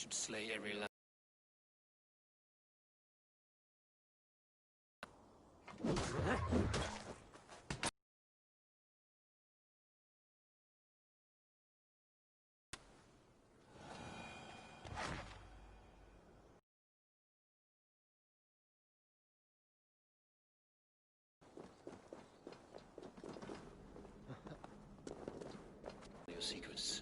should slay every last. Your secrets.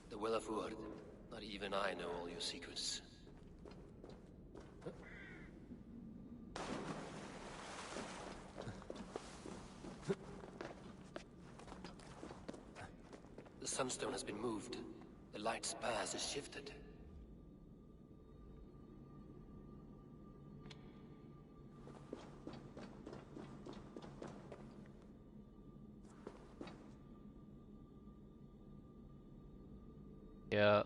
The Well of Word. Not even I know all your secrets. The sunstone has been moved. The light's path is shifted. Yeah.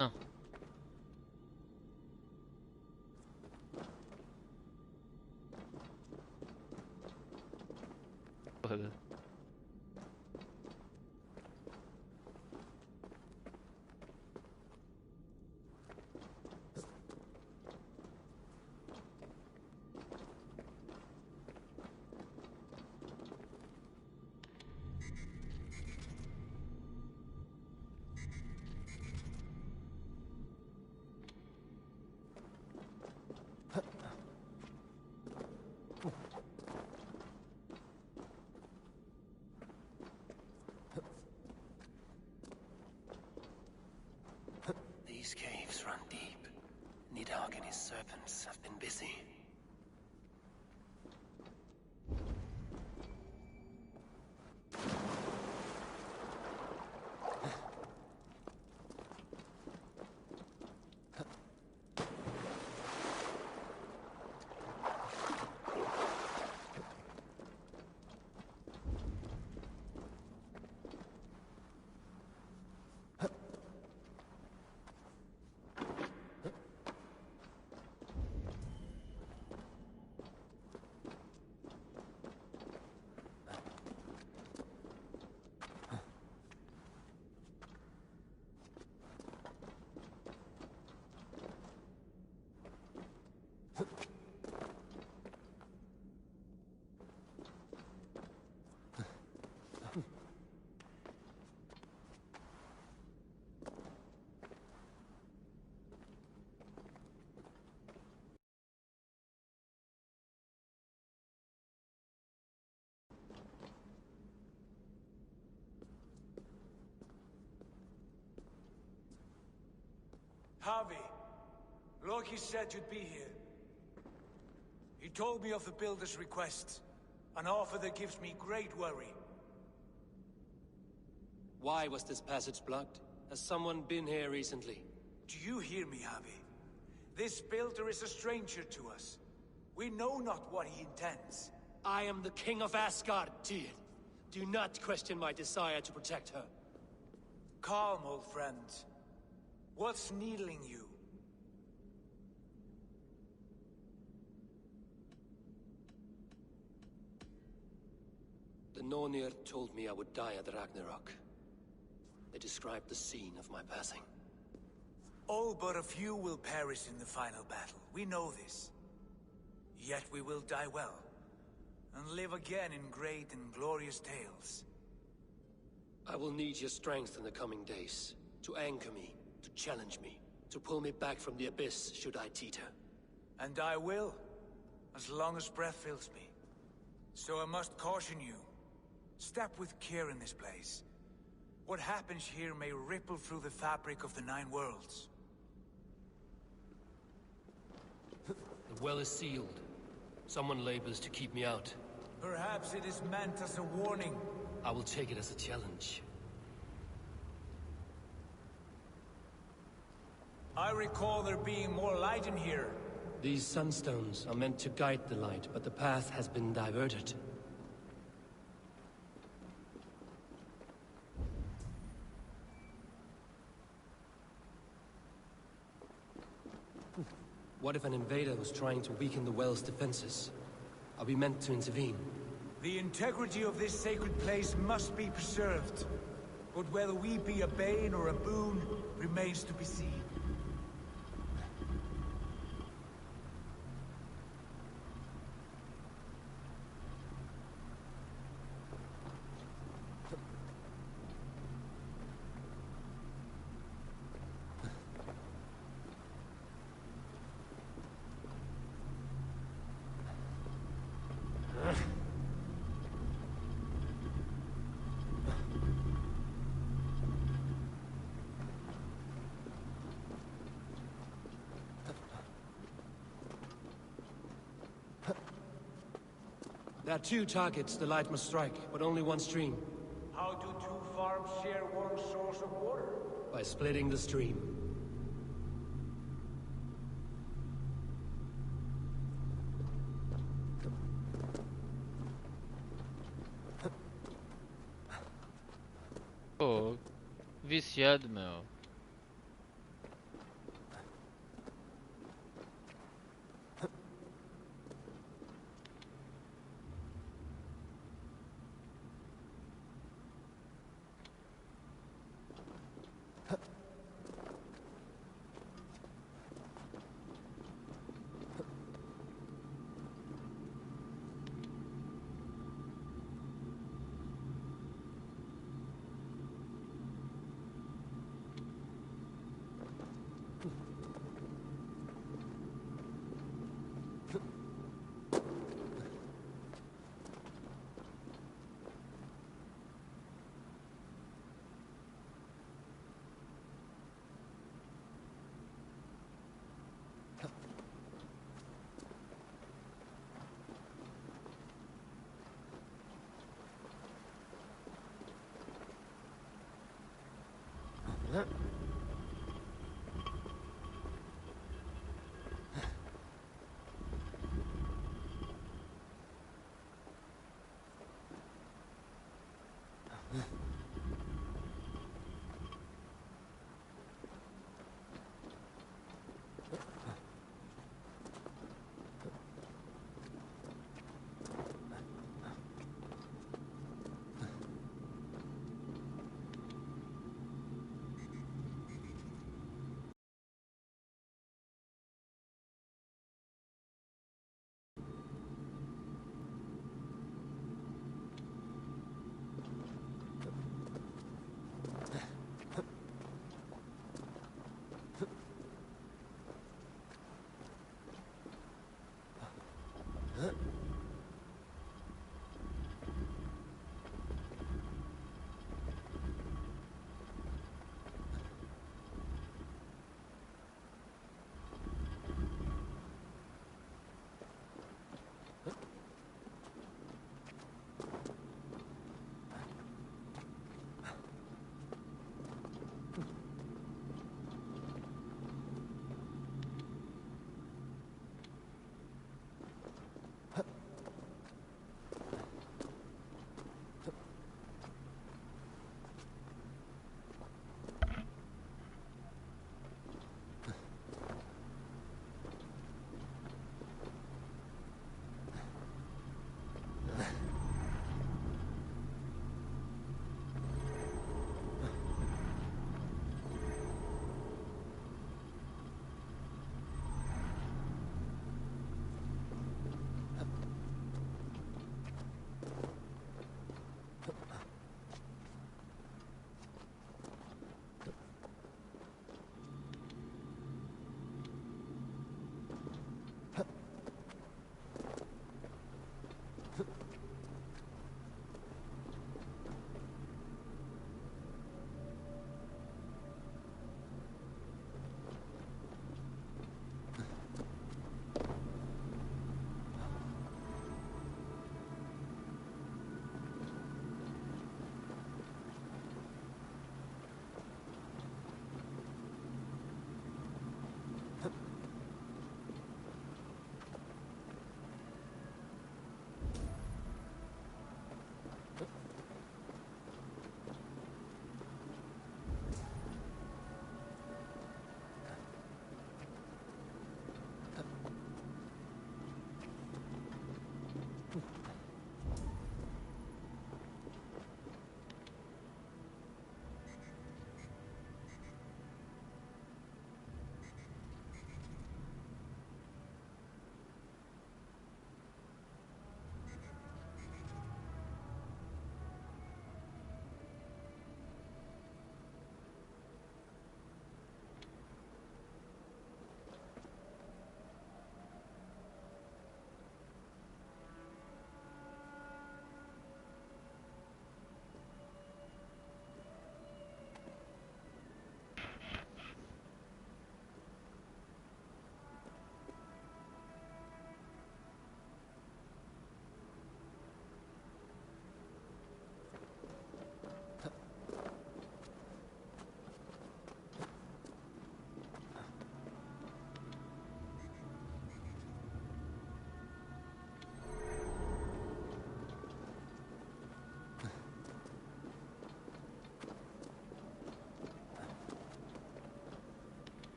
Oh. Okay. These caves run deep. Nidhogg and his serpents have been busy. Harvey, Loki said you'd be here. He told me of the Builder's request, an offer that gives me great worry. Why was this passage blocked? Has someone been here recently? Do you hear me, Harvey? This Builder is a stranger to us. We know not what he intends. I am the King of Asgard, Tyr. Do not question my desire to protect her. Calm, old friend. What's needling you? The Nornir told me I would die at Ragnarok. They described the scene of my passing. All but a few will perish in the final battle. We know this. Yet we will die well, and live again in great and glorious tales. I will need your strength in the coming days, to anchor me, to challenge me, to pull me back from the abyss should I teeter. And I will, as long as breath fills me. So I must caution you. Step with care in this place. What happens here may ripple through the fabric of the Nine Worlds. The well is sealed. Someone labors to keep me out. Perhaps it is meant as a warning. I will take it as a challenge. I recall there being more light in here. These sunstones are meant to guide the light, but the path has been diverted. What if an invader was trying to weaken the well's defenses? Are we meant to intervene? The integrity of this sacred place must be preserved. But whether we be a bane or a boon remains to be seen. There are two targets the light must strike, but only one stream. How do two farms share one source of water? By splitting the stream. Pô, viciado, meu.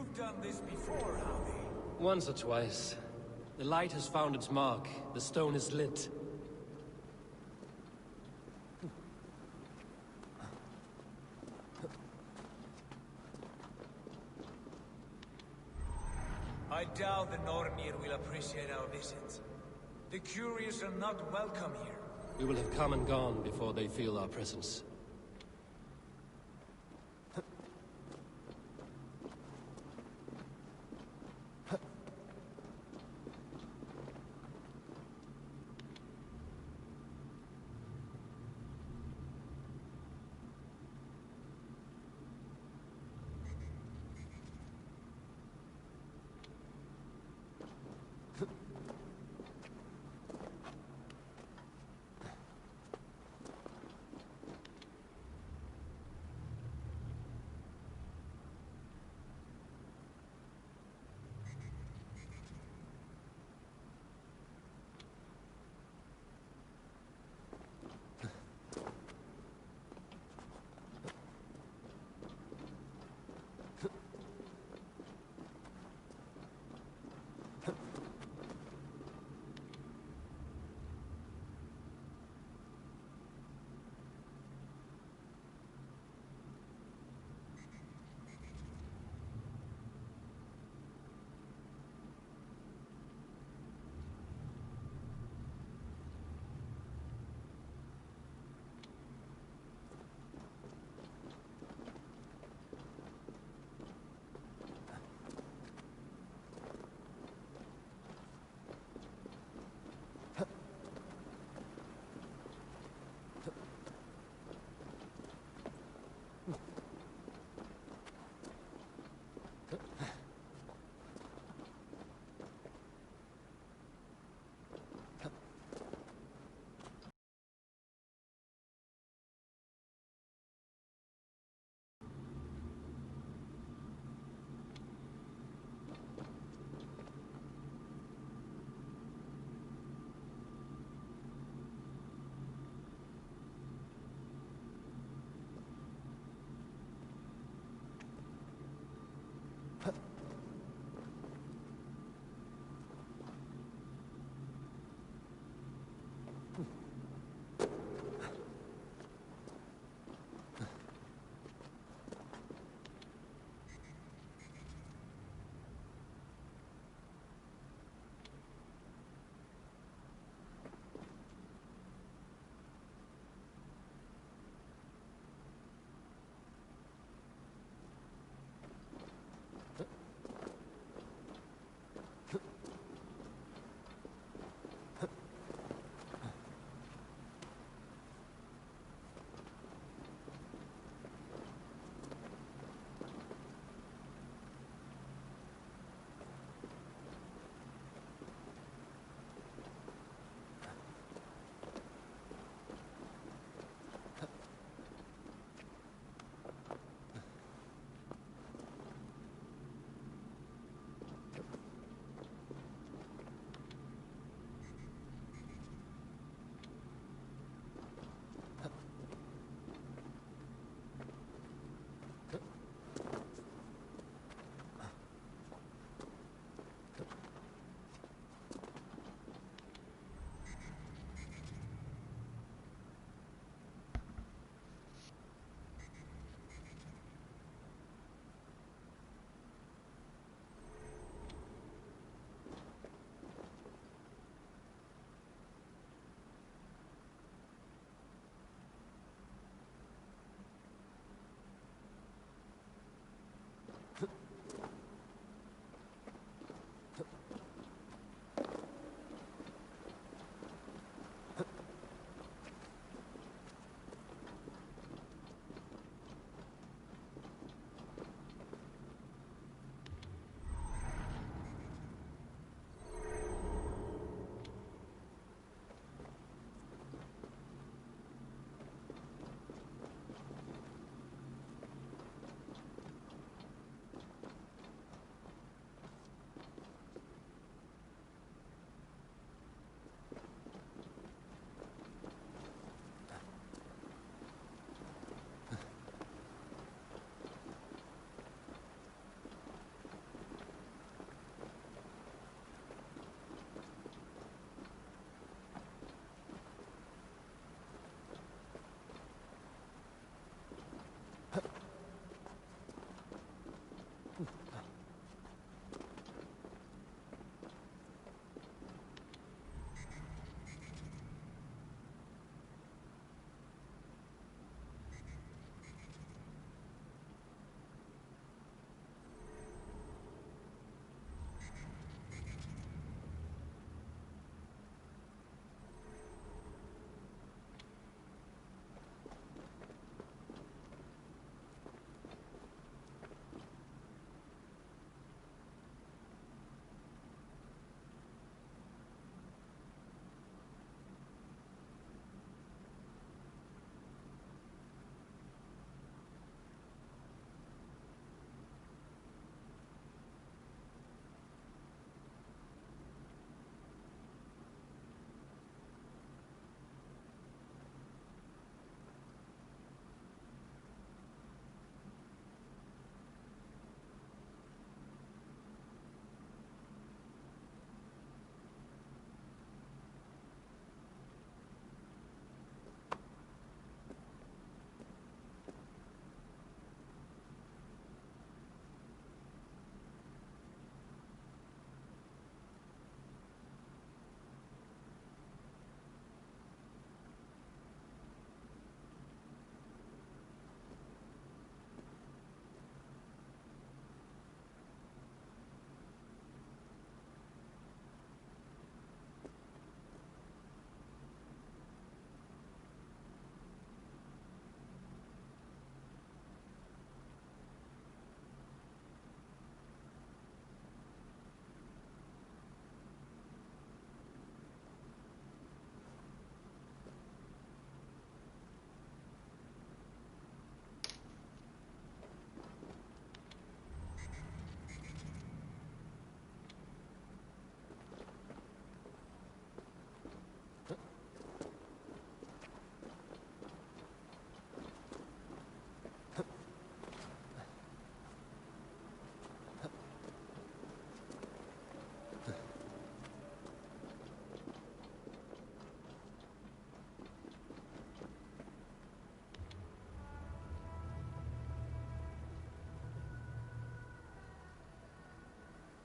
You've done this before, Howdy. Once or twice. The light has found its mark. The stone is lit. I doubt the Nornir will appreciate our visit. The curious are not welcome here. We will have come and gone before they feel our presence.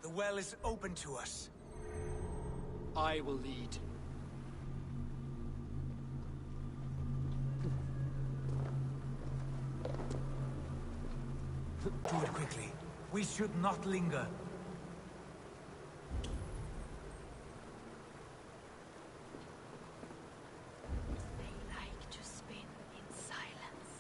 The well is open to us. I will lead. Do it quickly. We should not linger. They like to spin in silence.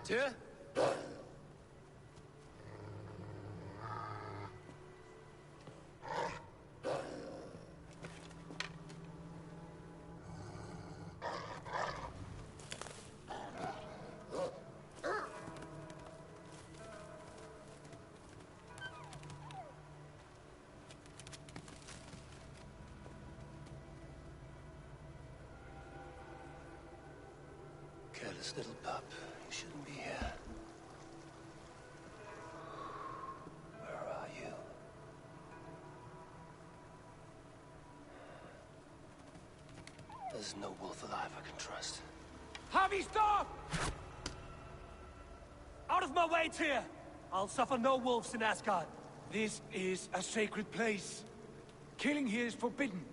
Tyr? Careless little pup. You shouldn't be here. Where are you? There's no wolf alive I can trust. Javi, stop! Out of my way, Tyr! I'll suffer no wolves in Asgard. This is a sacred place. Killing here is forbidden.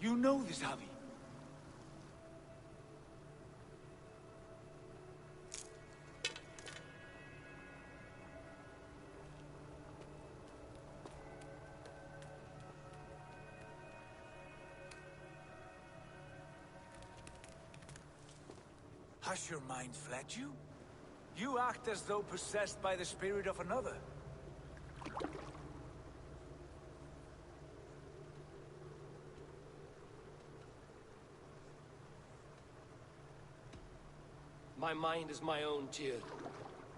You know this, Javi. Has your mind fled you? You act as though possessed by the spirit of another. My mind is my own, Tyr.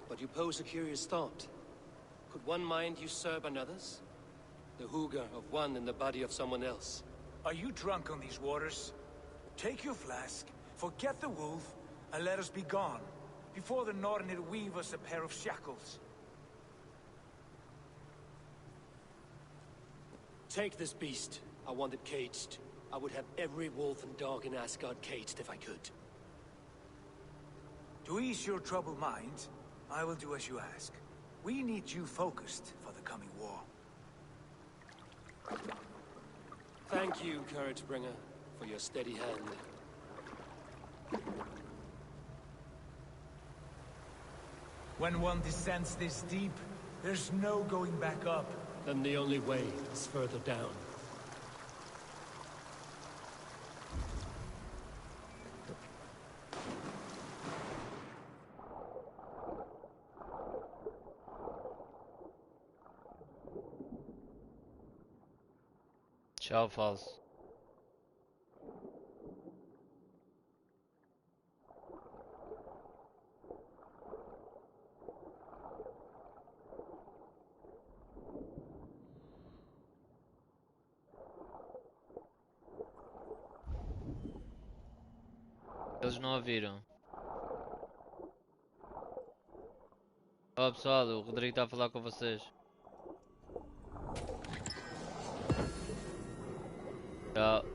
But you pose a curious thought. Could one mind usurp another's? The hooga of one in the body of someone else. Are you drunk on these waters? Take your flask, forget the wolf, and let us be gone, before the Nornir weave us a pair of shackles. Take this beast. I want it caged. I would have every wolf and dog in Asgard caged if I could. To ease your troubled mind, I will do as you ask. We need you focused for the coming war. Thank you, Courage Bringer, for your steady hand. When one descends this deep, there's no going back up. Then the only way is further down. Tchau, falso. Eles não a viram. Ó pessoal, o Rodrigo está a falar com vocês. Tchau.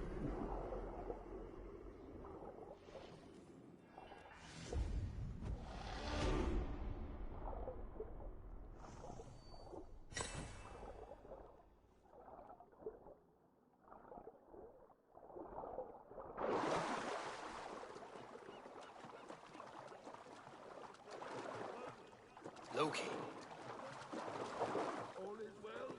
Loki. All is well.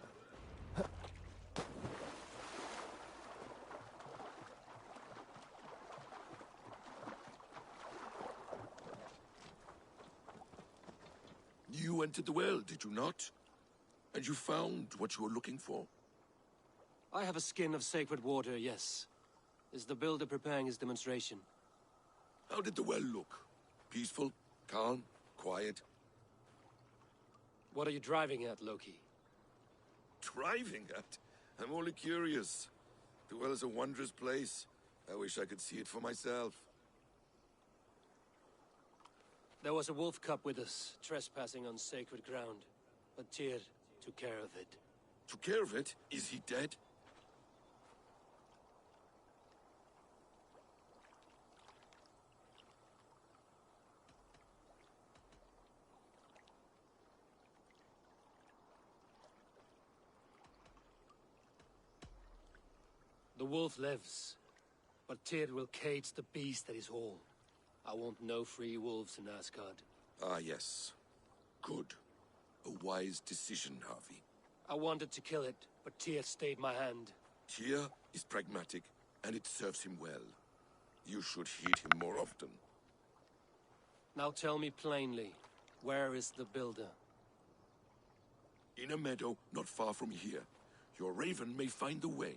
You entered the well, did you not? And you found what you were looking for? I have a skin of sacred water, yes. Is the builder preparing his demonstration? How did the well look? Peaceful? Calm? Quiet? What are you driving at, Loki? Driving at? I'm only curious. The well is a wondrous place. I wish I could see it for myself. There was a wolf cub with us, trespassing on sacred ground. But Tyr took care of it. Took care of it? Is he dead? The wolf lives, but Tyr will cage the beast at his hall. I want no free wolves in Asgard. Ah, yes. Good. A wise decision, Harvey. I wanted to kill it, but Tyr stayed my hand. Tyr is pragmatic, and it serves him well. You should heed him more often. Now tell me plainly, where is the builder? In a meadow not far from here. Your raven may find the way.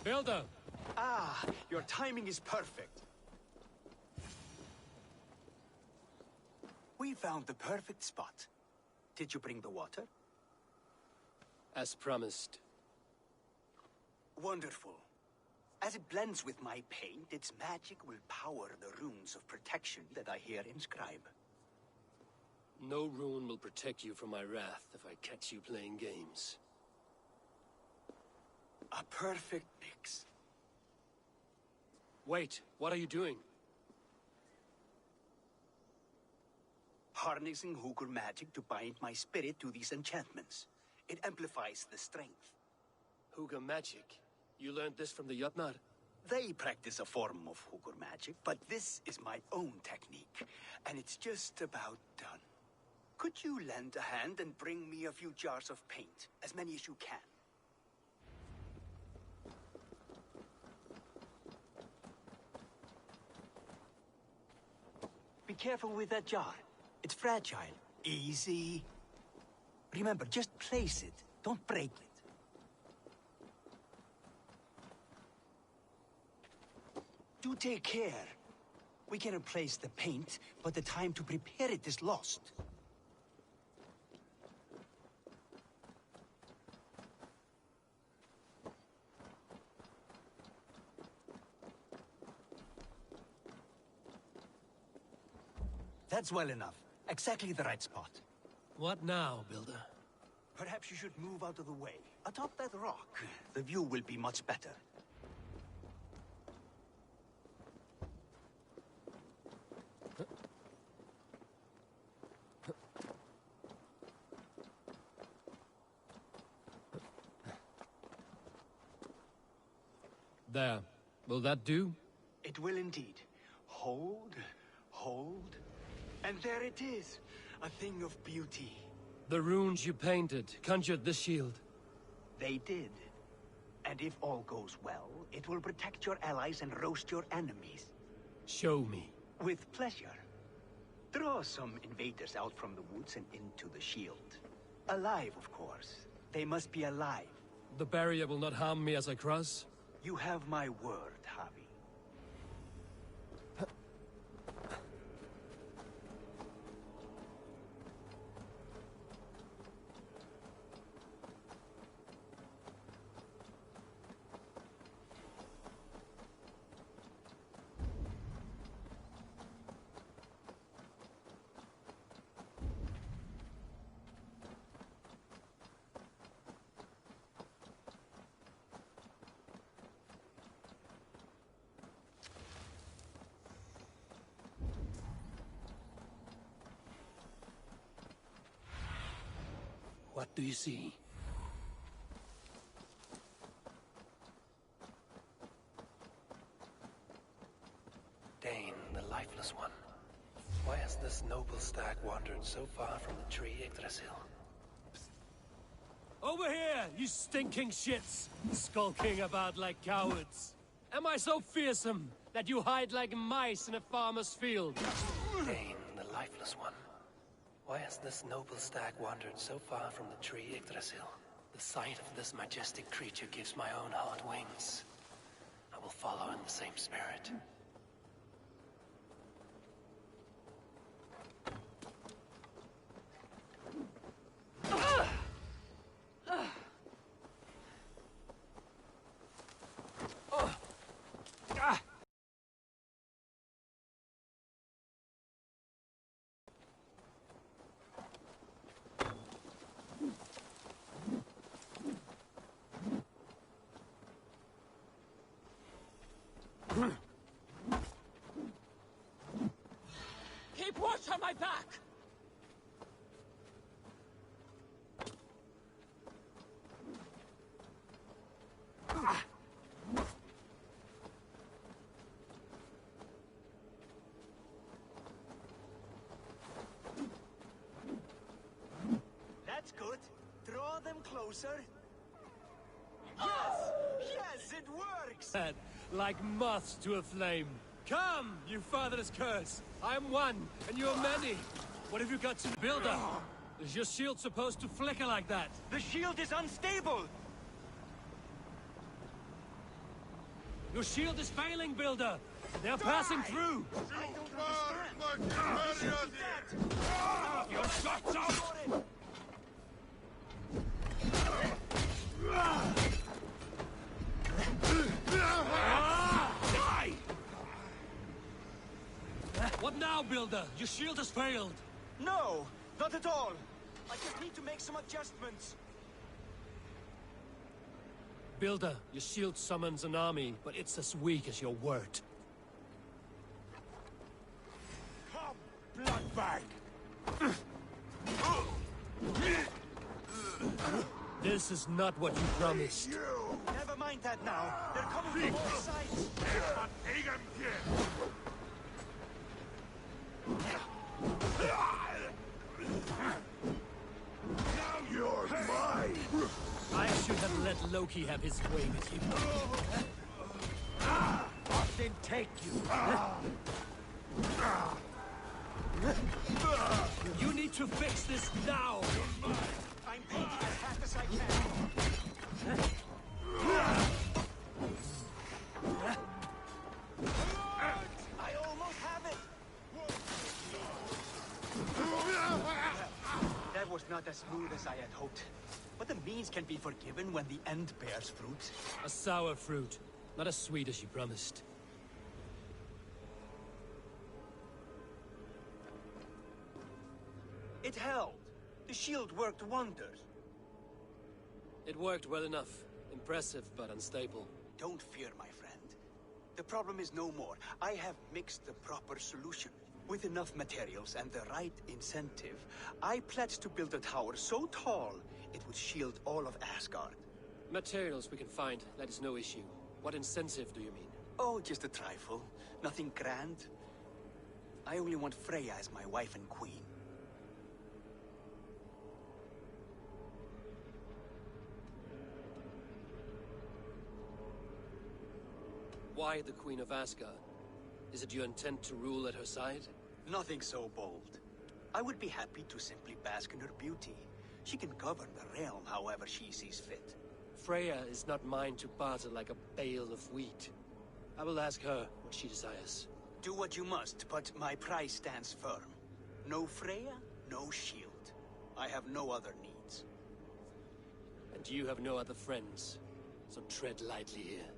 Builder! Ah, your timing is perfect. We found the perfect spot. Did you bring the water? As promised. Wonderful. As it blends with my paint, its magic will power the runes of protection that I here inscribe. No rune will protect you from my wrath if I catch you playing games. A perfect mix. Wait, what are you doing? Harnessing Hugr magic to bind my spirit to these enchantments. It amplifies the strength. Hugr magic? You learned this from the Jotnar? They practice a form of Hugr magic, but this is my own technique, and it's just about done. Could you lend a hand and bring me a few jars of paint? As many as you can. Be careful with that jar. It's fragile. Easy. Remember, just place it. Don't break it. Do take care. We can replace the paint, but the time to prepare it is lost. That's well enough. Exactly the right spot. What now, Builder? Perhaps you should move out of the way. Atop that rock, the view will be much better. There. Will that do? It will indeed. Hold, hold, and there it is. A thing of beauty. The runes you painted conjured the shield. They did. And if all goes well, it will protect your allies and roast your enemies. Show me. With pleasure. Draw some invaders out from the woods and into the shield. Alive, of course. They must be alive. The barrier will not harm me as I cross? You have my word, Javi. What do you see? Dane, the lifeless one. Why has this noble stag wandered so far from the tree Yggdrasil? Over here, you stinking shits! Skulking about like cowards. Am I so fearsome that you hide like mice in a farmer's field? Dane, the lifeless one. Why has this noble stag wandered so far from the tree Yggdrasil? The sight of this majestic creature gives my own heart wings. I will follow in the same spirit. Keep watch on my back! That's good. Draw them closer. Yes! Yes, it works! Like moths to a flame. Come, you fatherless curse! I am one, and you are many! What have you got to Builder? Is your shield supposed to flicker like that? The shield is unstable! Your shield is failing, Builder! They are passing through! I don't understand! Your shots out! Die! What now, Builder? Your shield has failed! No! Not at all! I just need to make some adjustments. Builder, your shield summons an army, but it's as weak as your word. Come, bloodbag! This is not what you promised. Never mind that now. They're coming from all sides. Now you're mine! I should have let Loki have his way with you. Then take you. You need to fix this now. I'm painting as fast as I can. I almost have it. That was not as smooth as I had hoped. But the means can be forgiven when the end bears fruit. A sour fruit, not as sweet as you promised. It held. The shield worked wonders. It worked well enough. Impressive, but unstable. Don't fear, my friend. The problem is no more. I have mixed the proper solution. With enough materials and the right incentive, I pledge to build a tower so tall, it would shield all of Asgard. Materials we can find, that is no issue. What incentive do you mean? Oh, just a trifle. Nothing grand. I only want Freya as my wife and queen. Why the Queen of Asgard? Is it your intent to rule at her side? Nothing so bold. I would be happy to simply bask in her beauty. She can govern the realm however she sees fit. Freya is not mine to barter like a bale of wheat. I will ask her what she desires. Do what you must, but my price stands firm. No Freya, no shield. I have no other needs. And you have no other friends, so tread lightly here.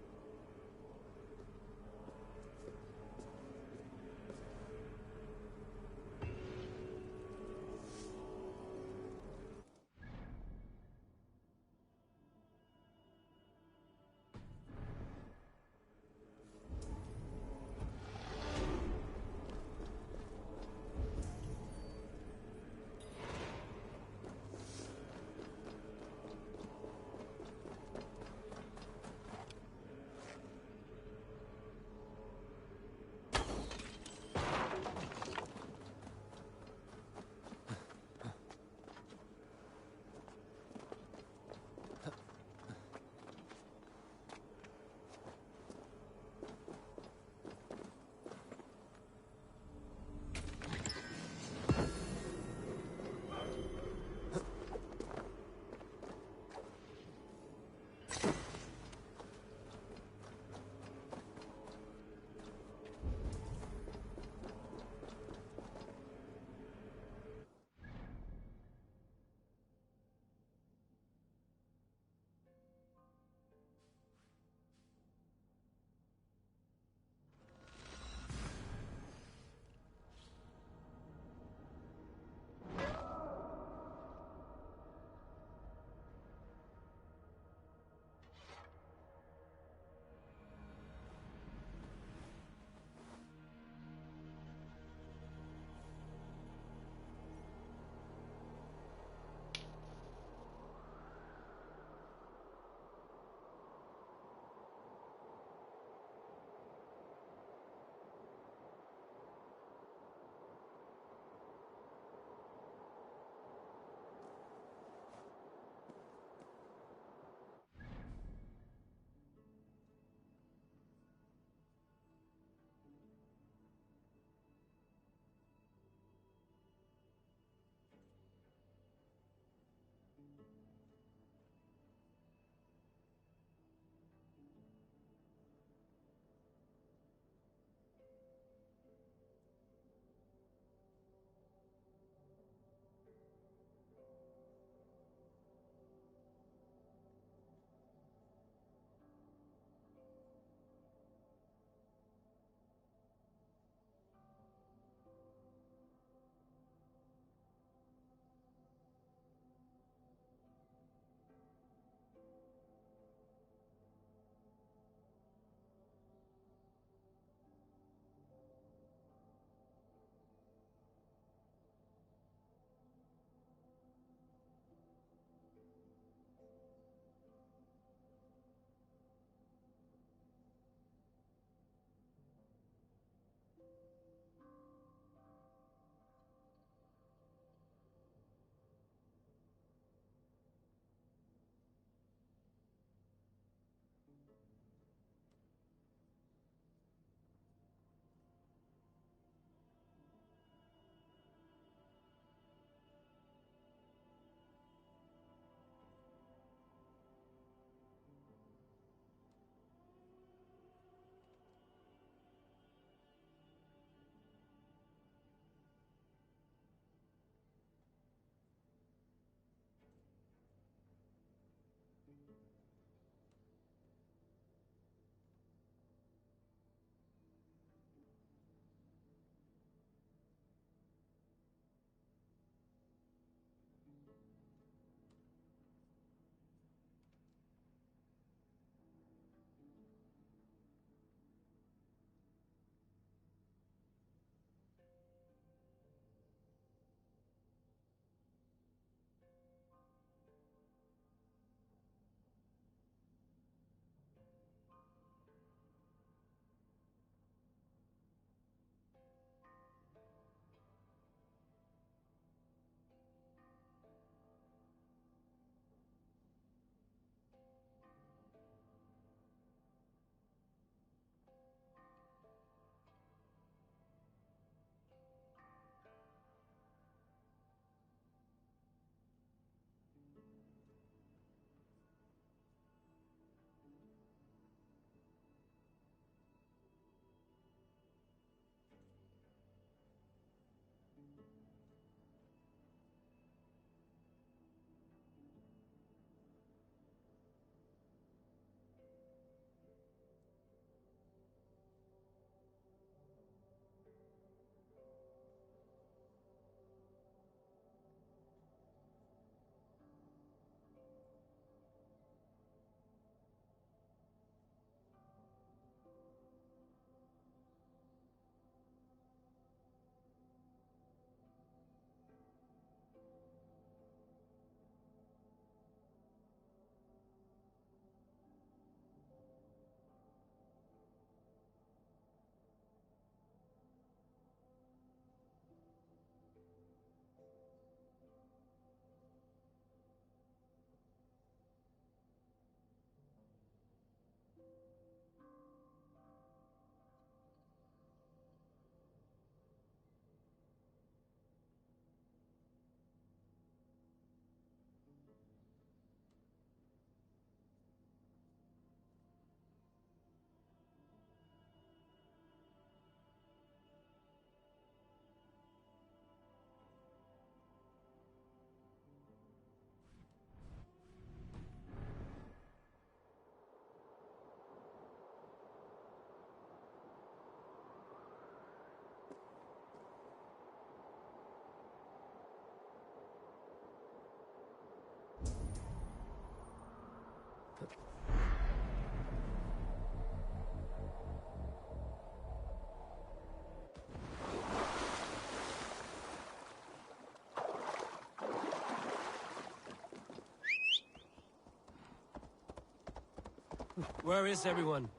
Where is everyone?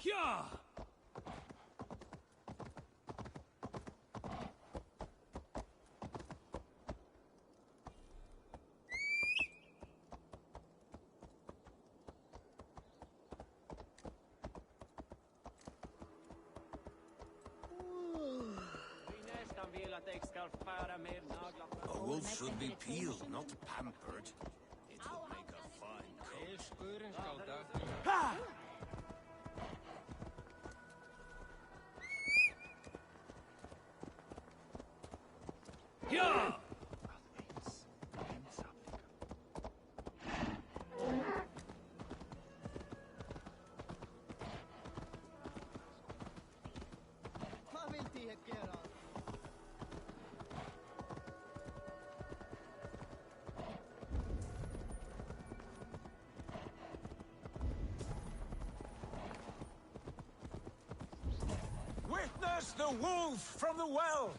Yeah! A wolf should be peeled, not pampered. It would make a fine coat. Ha! Yeah! Witness the wolf from the well!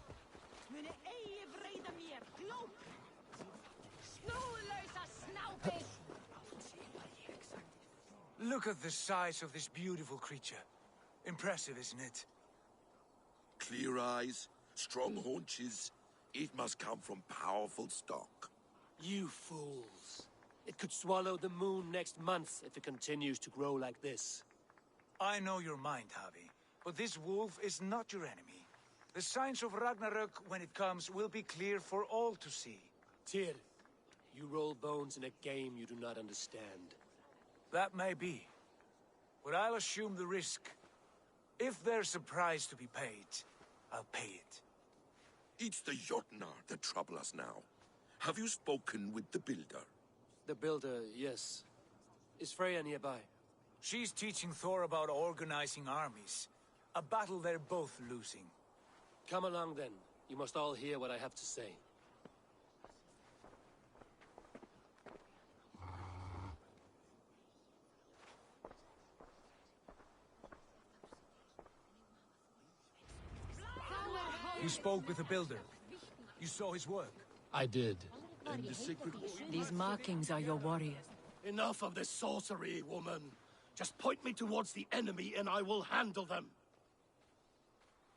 Look at the size of this beautiful creature. Impressive, isn't it? Clear eyes, strong haunches. It must come from powerful stock. You fools. It could swallow the moon next month if it continues to grow like this. I know your mind, Javi, but this wolf is not your enemy. The signs of Ragnarök, when it comes, will be clear for all to see. Tyr, you roll bones in a game you do not understand. That may be, but I'll assume the risk. If there's a price to be paid, I'll pay it. It's the Jotnar that trouble us now. Have you spoken with the builder? The builder, yes. Is Freya nearby? She's teaching Thor about organizing armies. A battle they're both losing. Come along then. You must all hear what I have to say. You spoke with the builder. You saw his work. I did. And the sacred wall? These markings are your warriors. Enough of this sorcery, woman. Just point me towards the enemy and I will handle them.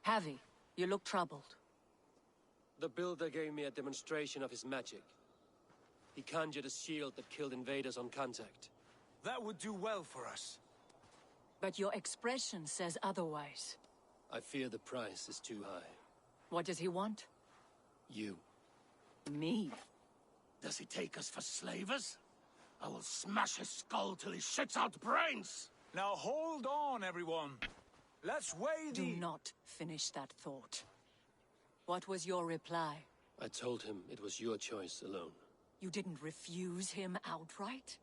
Javi, you look troubled. The builder gave me a demonstration of his magic. He conjured a shield that killed invaders on contact. That would do well for us. But your expression says otherwise. I fear the price is too high. What does he want? You. Me? Does he take us for slavers? I will smash his skull till he shits out brains! Now hold on, everyone. Let's weigh Do the... not finish that thought. What was your reply? I told him it was your choice alone. You didn't refuse him outright?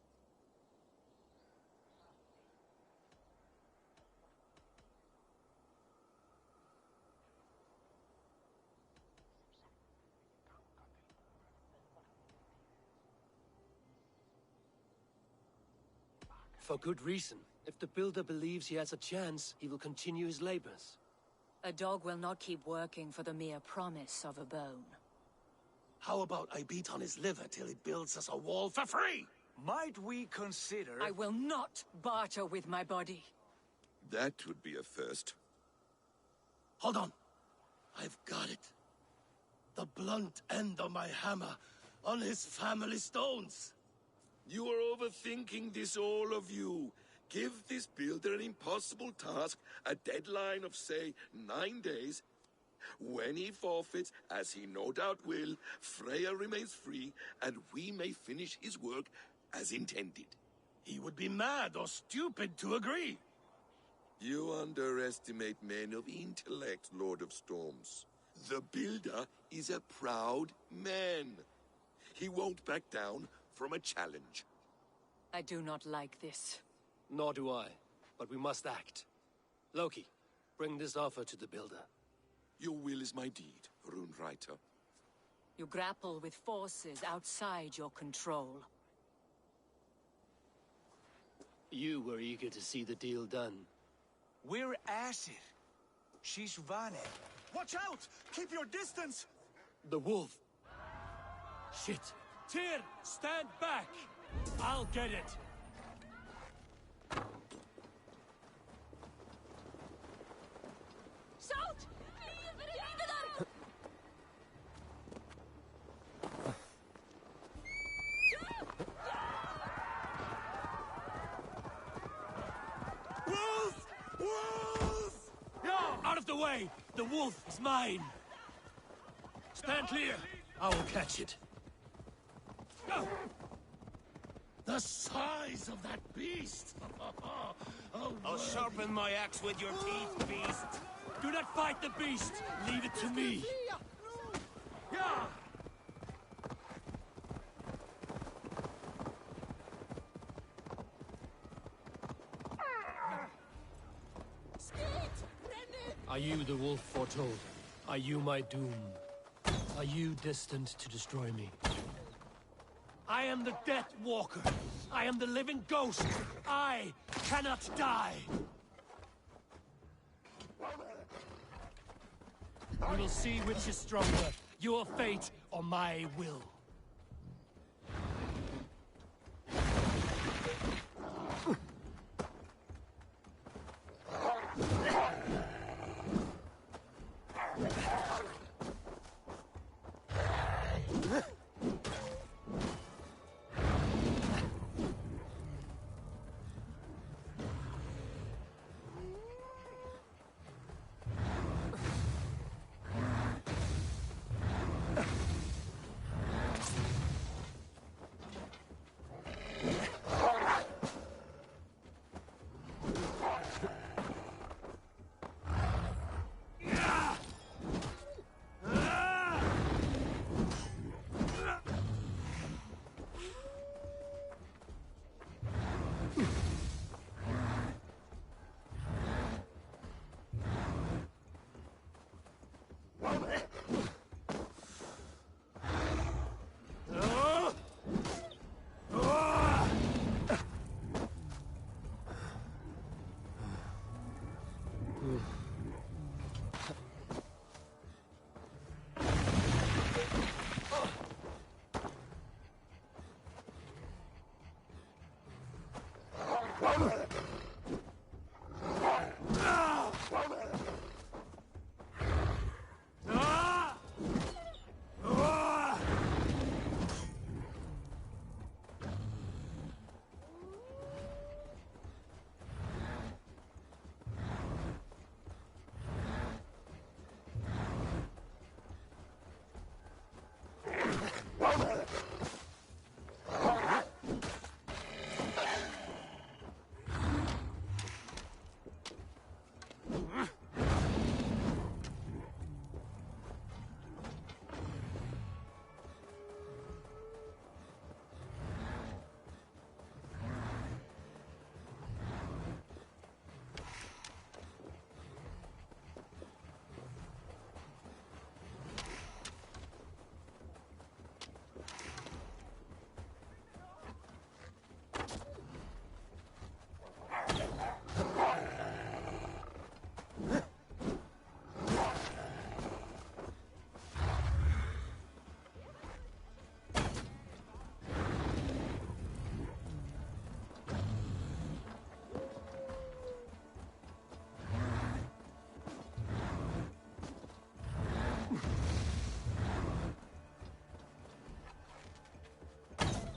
For good reason. If the builder believes he has a chance, he will continue his labors. A dog will not keep working for the mere promise of a bone. How about I beat on his liver till he builds us a wall for free? Might we consider... I will not barter with my body. That would be a first. Hold on. I've got it. The blunt end of my hammer on his family stones. You are overthinking this, all of you. Give this builder an impossible task, a deadline of, say, 9 days. When he forfeits, as he no doubt will, Freya remains free, and we may finish his work as intended. He would be mad or stupid to agree. You underestimate men of intellect, Lord of Storms. The builder is a proud man. He won't back down from a challenge. I do not like this. Nor do I, but we must act. Loki, bring this offer to the builder. Your will is my deed, Rune Writer. You grapple with forces outside your control. You were eager to see the deal done. We're Aesir. She's Vane. Watch out! Keep your distance! The wolf. Shit. Tyr, stand back! I'll get it. away! The wolf is mine! Stand clear! I will catch it. Go! The size of that beast! I'll sharpen my axe with your teeth, beast. Do not fight the beast! Leave it to me! Yeah! Are you the wolf foretold? Are you my doom? Are you destined to destroy me? I am the Death Walker. I am the living ghost. I cannot die. We will see which is stronger, your fate or my will.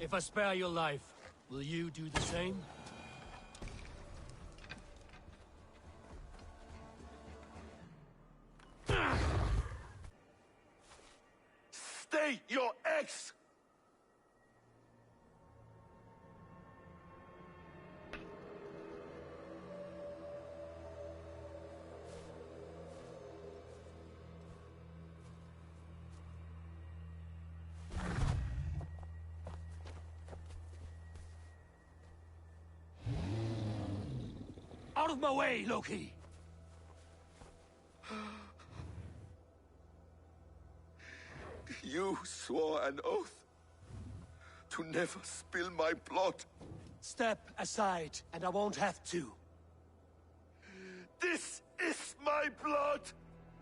If I spare your life, will you do the same? State your X! Out of my way, Loki! You swore an oath to never spill my blood. Step aside, and I won't have to. This is my blood!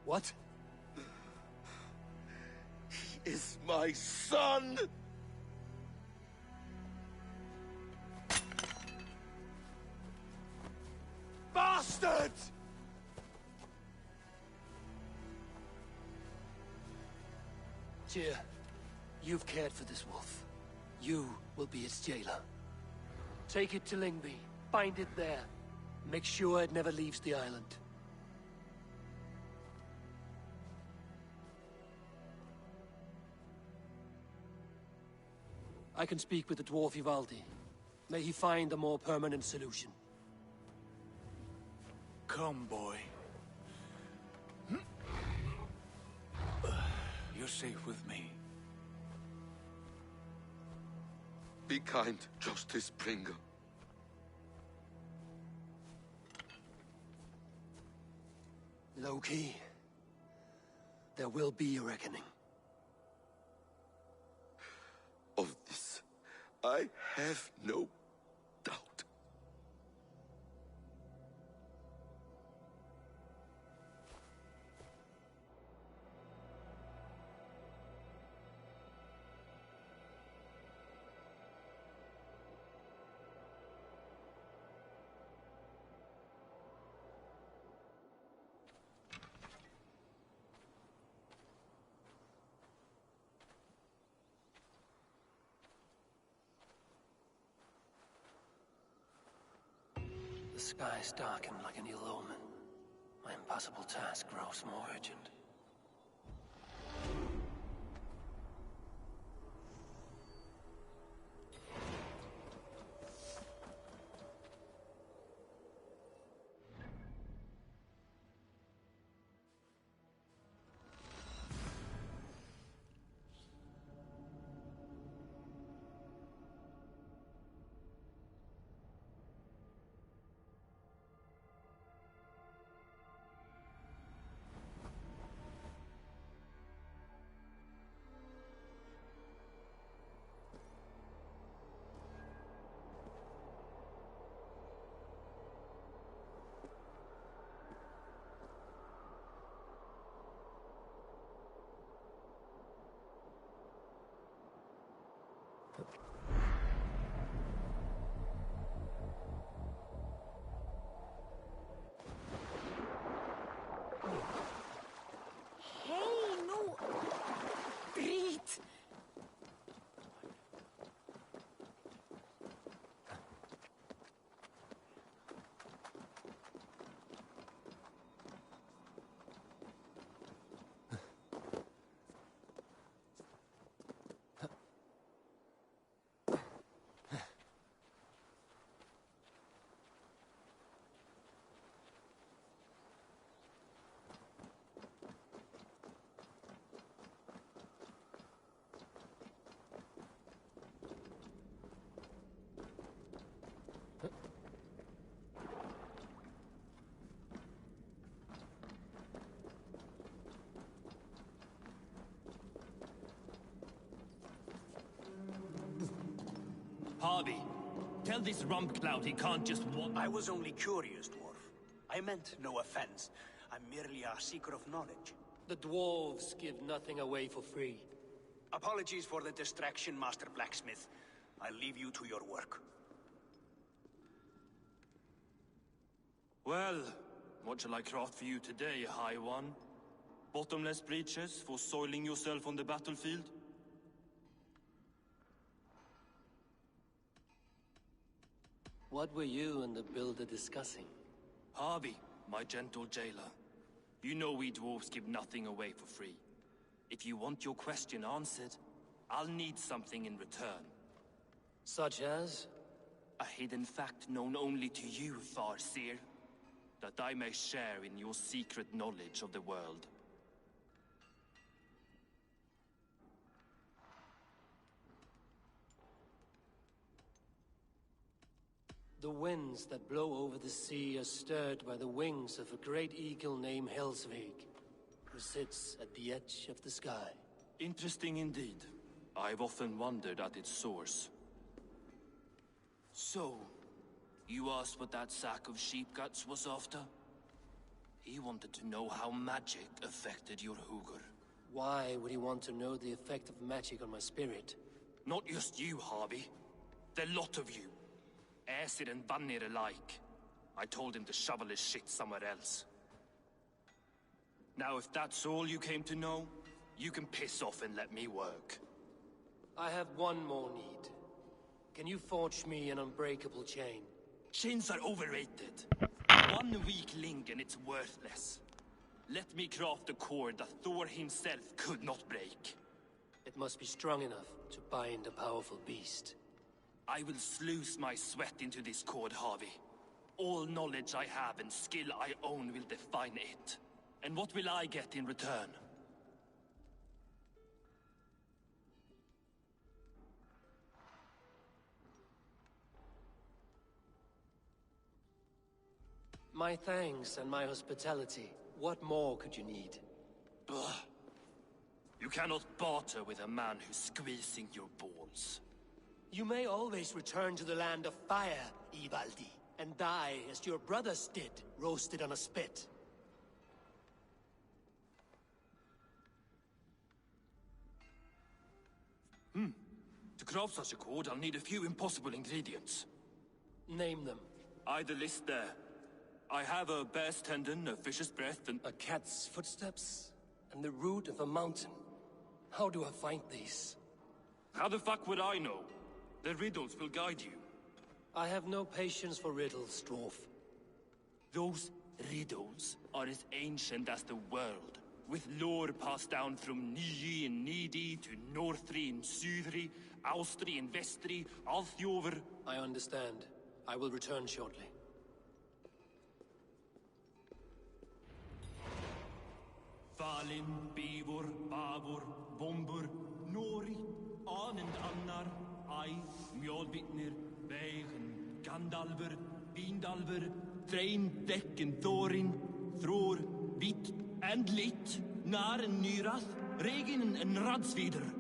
What? He is my son! Bastard! Tyr, you've cared for this wolf. You will be its jailer. Take it to Lingby, bind it there. Make sure it never leaves the island. I can speak with the dwarf Ivaldi. May he find a more permanent solution. Come, boy. You're safe with me. Be kind, Justice Bringer. Loki, there will be a reckoning. Of this, I have no doubt. The skies darken like an ill omen. My impossible task grows more urgent. Hey, no! Breathe! Harvey, tell this rump cloud he can't just walk. I was only curious, dwarf. I meant no offense. I'm merely a seeker of knowledge. The dwarves give nothing away for free. Apologies for the distraction, Master Blacksmith. I'll leave you to your work. Well, what shall I craft for you today, High One? Bottomless breeches for soiling yourself on the battlefield? What were you and the builder discussing? Harvey, my gentle jailer. You know we dwarves give nothing away for free. If you want your question answered, I'll need something in return. Such as? A hidden fact known only to you, Farseer. That I may share in your secret knowledge of the world. The winds that blow over the sea are stirred by the wings of a great eagle named Helsvig, who sits at the edge of the sky. Interesting indeed. I've often wondered at its source. So, you asked what that sack of sheep guts was after? He wanted to know how magic affected your Hugr. Why would he want to know the effect of magic on my spirit? Not just you, Harvey. The lot of you. Acid and Vanir alike. I told him to shovel his shit somewhere else. Now, if that's all you came to know, you can piss off and let me work. I have one more need. Can you forge me an unbreakable chain? Chains are overrated. One weak link and it's worthless. Let me craft a cord that Thor himself could not break. It must be strong enough to bind a powerful beast. I will sluice my sweat into this cord, Harvey. All knowledge I have and skill I own will define it. And what will I get in return? My thanks and my hospitality. What more could you need? Blah. You cannot barter with a man who's squeezing your balls. You may always return to the land of fire, Ivaldi, and die as your brothers did, roasted on a spit. To craft such a cord, I'll need a few impossible ingredients. Name them. The list there. I have a bear's tendon, a fish's breath, and... A cat's footsteps, and the root of a mountain. How do I find these? How the fuck would I know? The riddles will guide you. I have no patience for riddles, Dwarf. Those riddles are as ancient as the world, with lore passed down from Niji and Nidi to Northri and Sudri, Austri and Vestri, Althjover. I understand. I will return shortly. Falin, Bivor, Bavor, Bombur, Nori, Anand Annar, Ai, Mjolbitnir, Veigen, Gandalver, Vindalver, Threin, Dekken, Thorin, Thror, Vit, and Lit, Nar and Nyrath, Regin and Radsvider.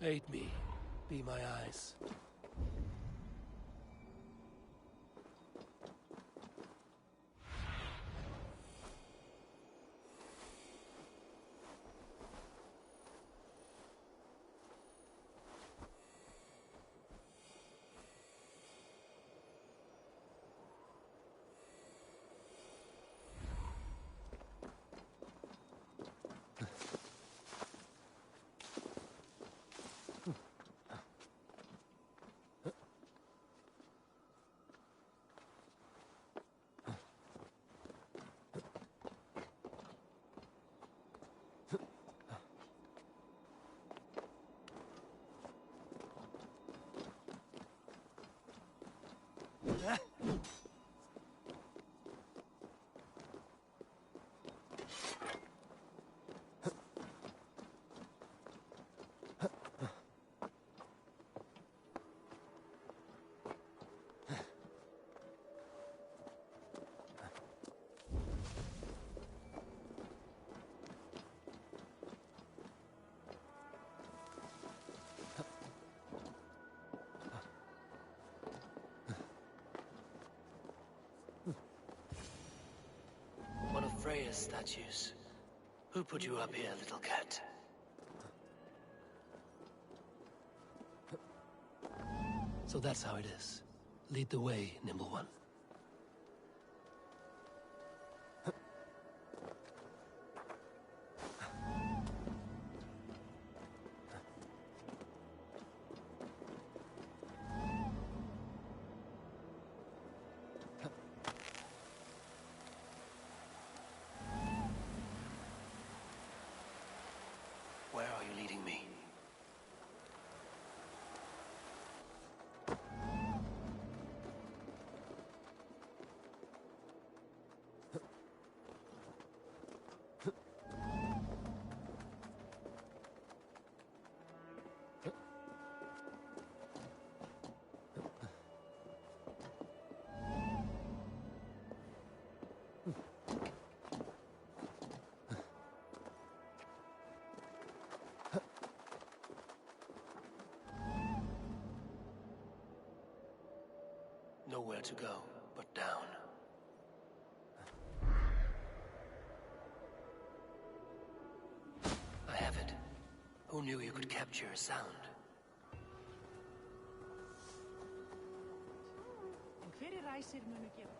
Aid me. Be my eyes. One of Freya's statues. Who put you up here, little cat? So that's how it is. Lead the way, Nimble One. Where are you leading me? Nowhere to go but down. I have it. Who knew you could capture a sound? En hverjir ræsir munu gera?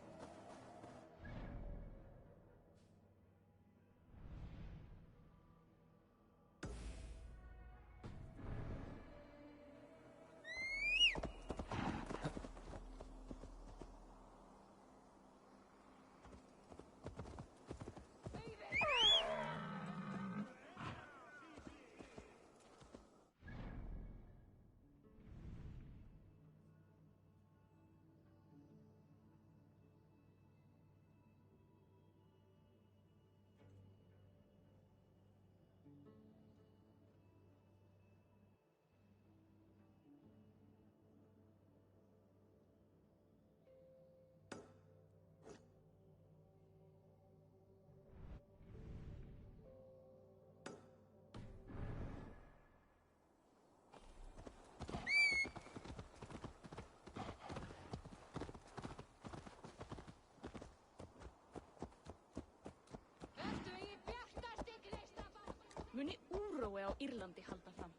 Muni úrói á Írlandi halda fram.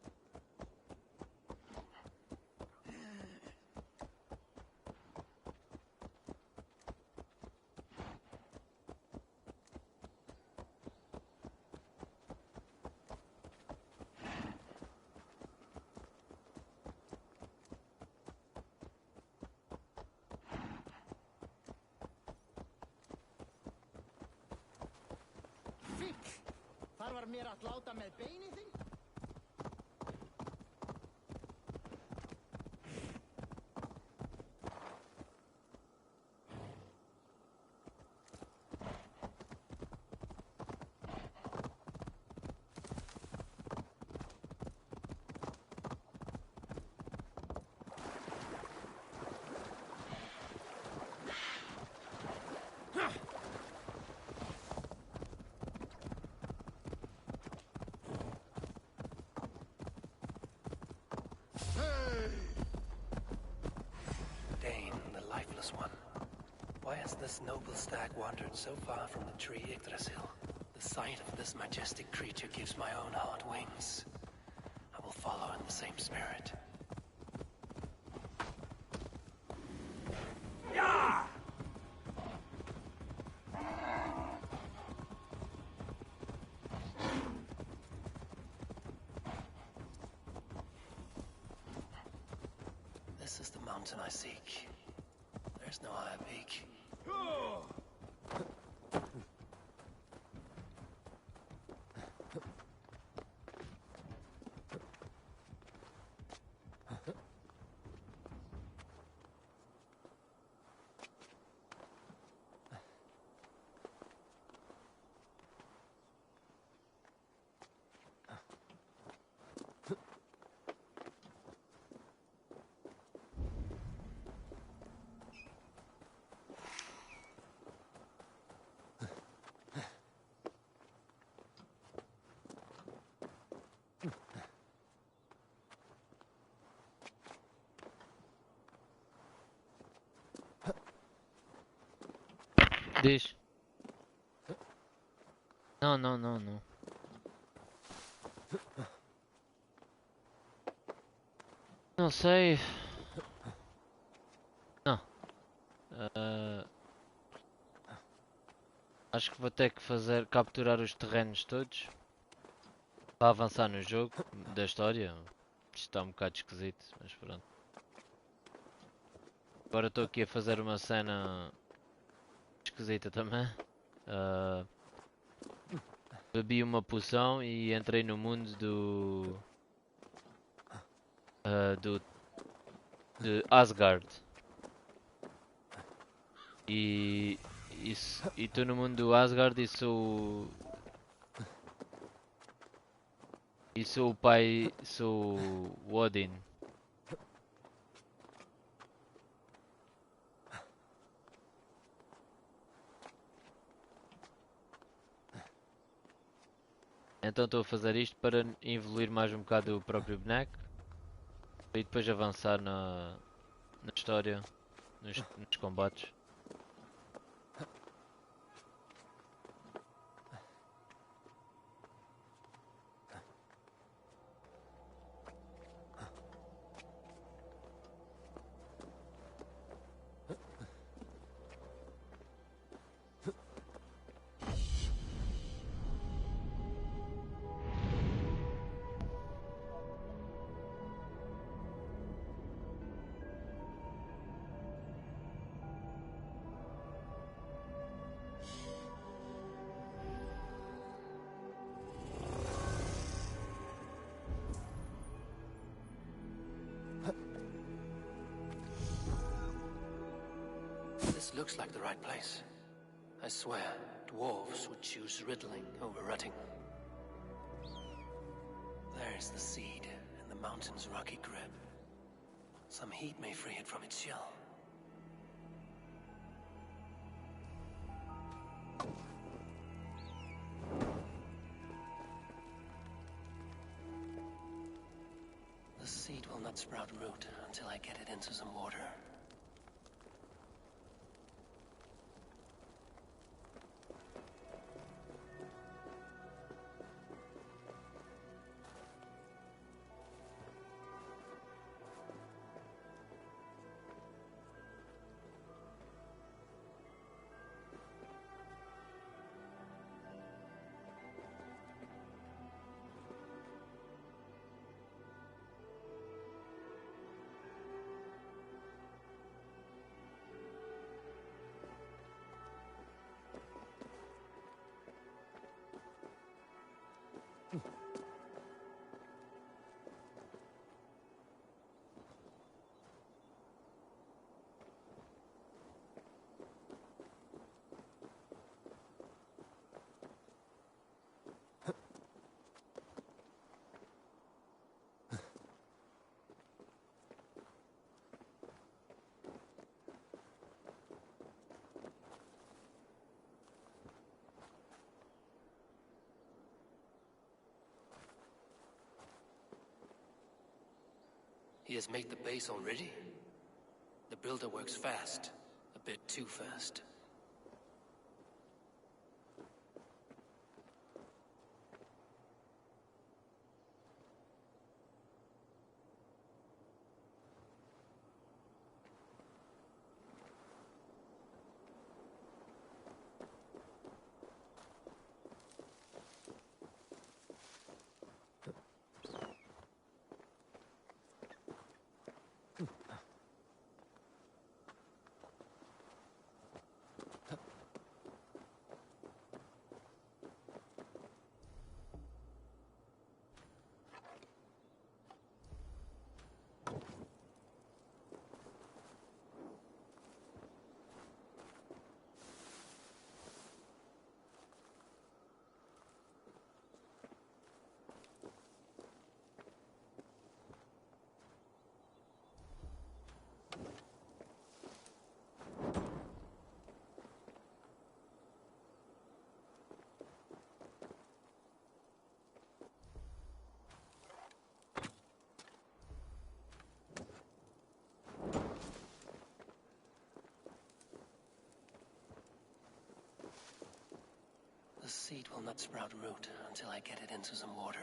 Fíkl! Þar var mér að láta með beinið þinn? has this noble stag wandered so far from the tree Yggdrasil? The sight of this majestic creature gives my own heart wings. I will follow in the same spirit. This is the mountain I seek. There's no higher peak. Diz. Não, não, não, não. Não sei. Não. Acho que vou ter que capturar os terrenos todos para avançar no jogo da história. Isto está um bocado esquisito, mas pronto. Agora estou aqui a fazer uma cena esquisita também. Bebi uma poção e entrei no mundo de Asgard. E estou no mundo do Asgard e sou o pai, sou o Odin. Então estou a fazer isto para evoluir mais um bocado o próprio boneco e depois avançar na história, nos combates. This looks like the right place. I swear, dwarves would choose riddling over rutting. There's the seed in the mountain's rocky grip. Some heat may free it from its shell. The seed will not sprout root until I get it into some water. He has made the base already? The builder works fast. A bit too fast. seed will not sprout root until I get it into some water.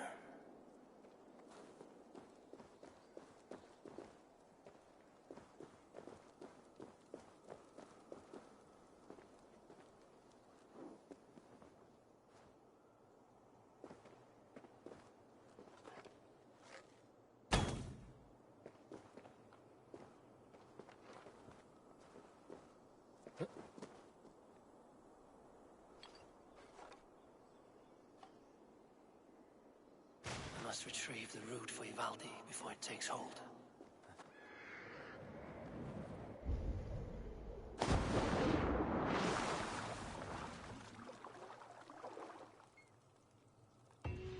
I must retrieve the root for Ivaldi before it takes hold.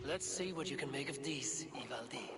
Let's see what you can make of these, Ivaldi.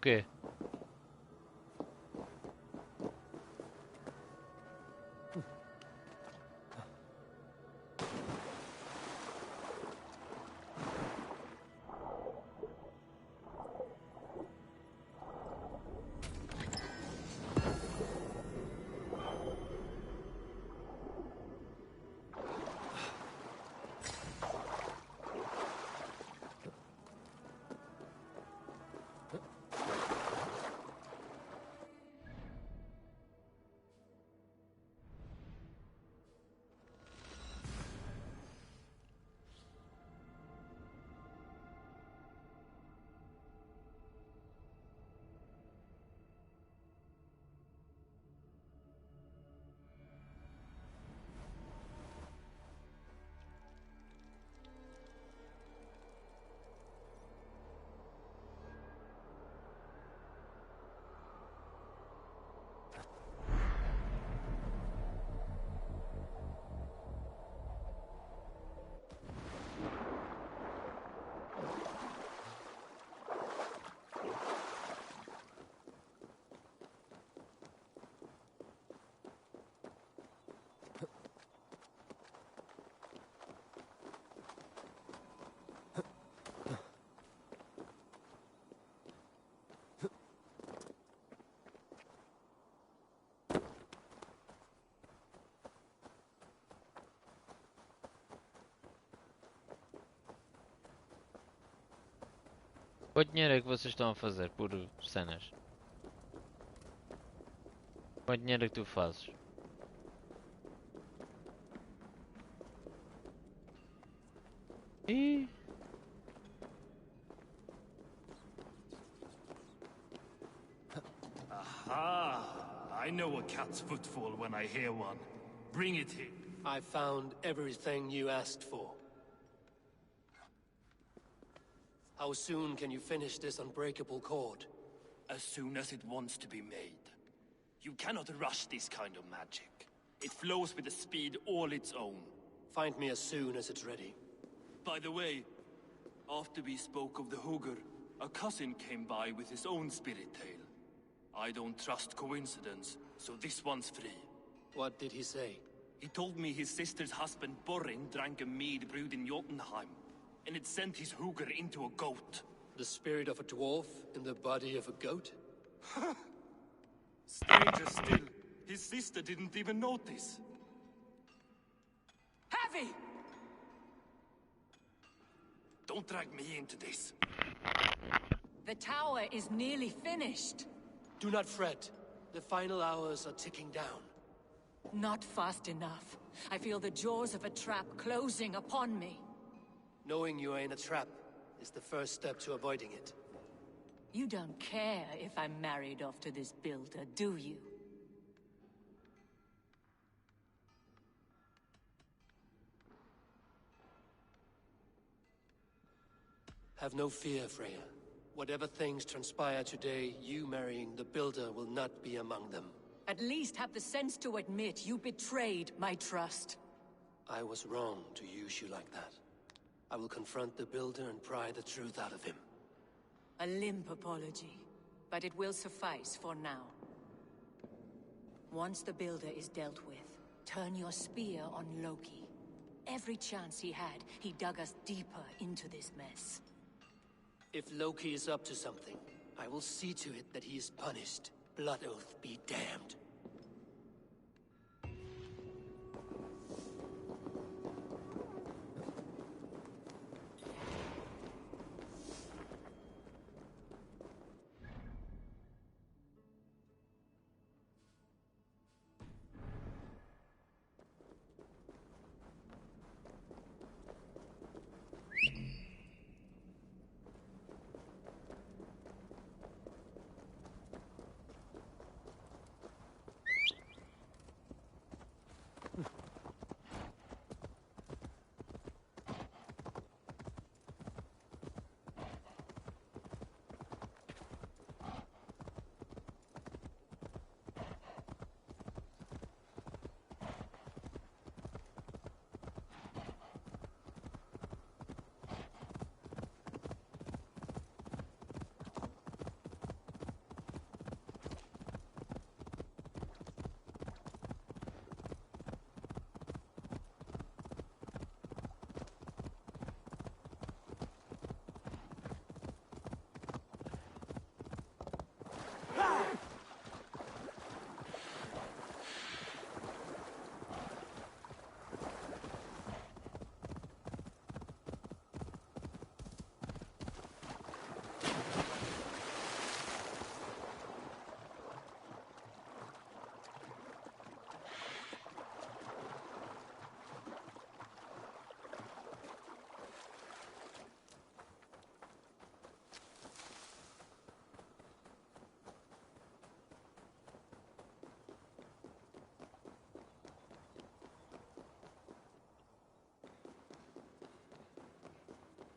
quê? Quanto dinheiro é que vocês estão a fazer por cenas? Quanto dinheiro é que tu fazes? Ih! Aha! I know a cat's footfall when I hear one. Bring it here. I found everything you asked for. How soon can you finish this unbreakable cord? As soon as it wants to be made. You cannot rush this kind of magic. It flows with a speed all its own. Find me as soon as it's ready. By the way, after we spoke of the Hugr, a cousin came by with his own spirit tale. I don't trust coincidence, so this one's free. What did he say? He told me his sister's husband Borin drank a mead brewed in Jotunheim, and it sent his Hugr into a goat. The spirit of a dwarf in the body of a goat? Stranger still, his His sister didn't even notice. Heavy! Don't drag me into this. The tower is nearly finished. Do not fret. The final hours are ticking down. Not fast enough. I feel the jaws of a trap closing upon me. Knowing you are in a trap is the first step to avoiding it. You don't care if I'm married off to this builder, do you? Have no fear, Freya. Whatever things transpire today, you marrying the builder will not be among them. At least have the sense to admit you betrayed my trust. I was wrong to use you like that. I will confront the builder and pry the truth out of him. A limp apology, but it will suffice for now. Once the builder is dealt with, turn your spear on Loki. Every chance he had, he dug us deeper into this mess. If Loki is up to something, I will see to it that he is punished. Blood Oath be damned.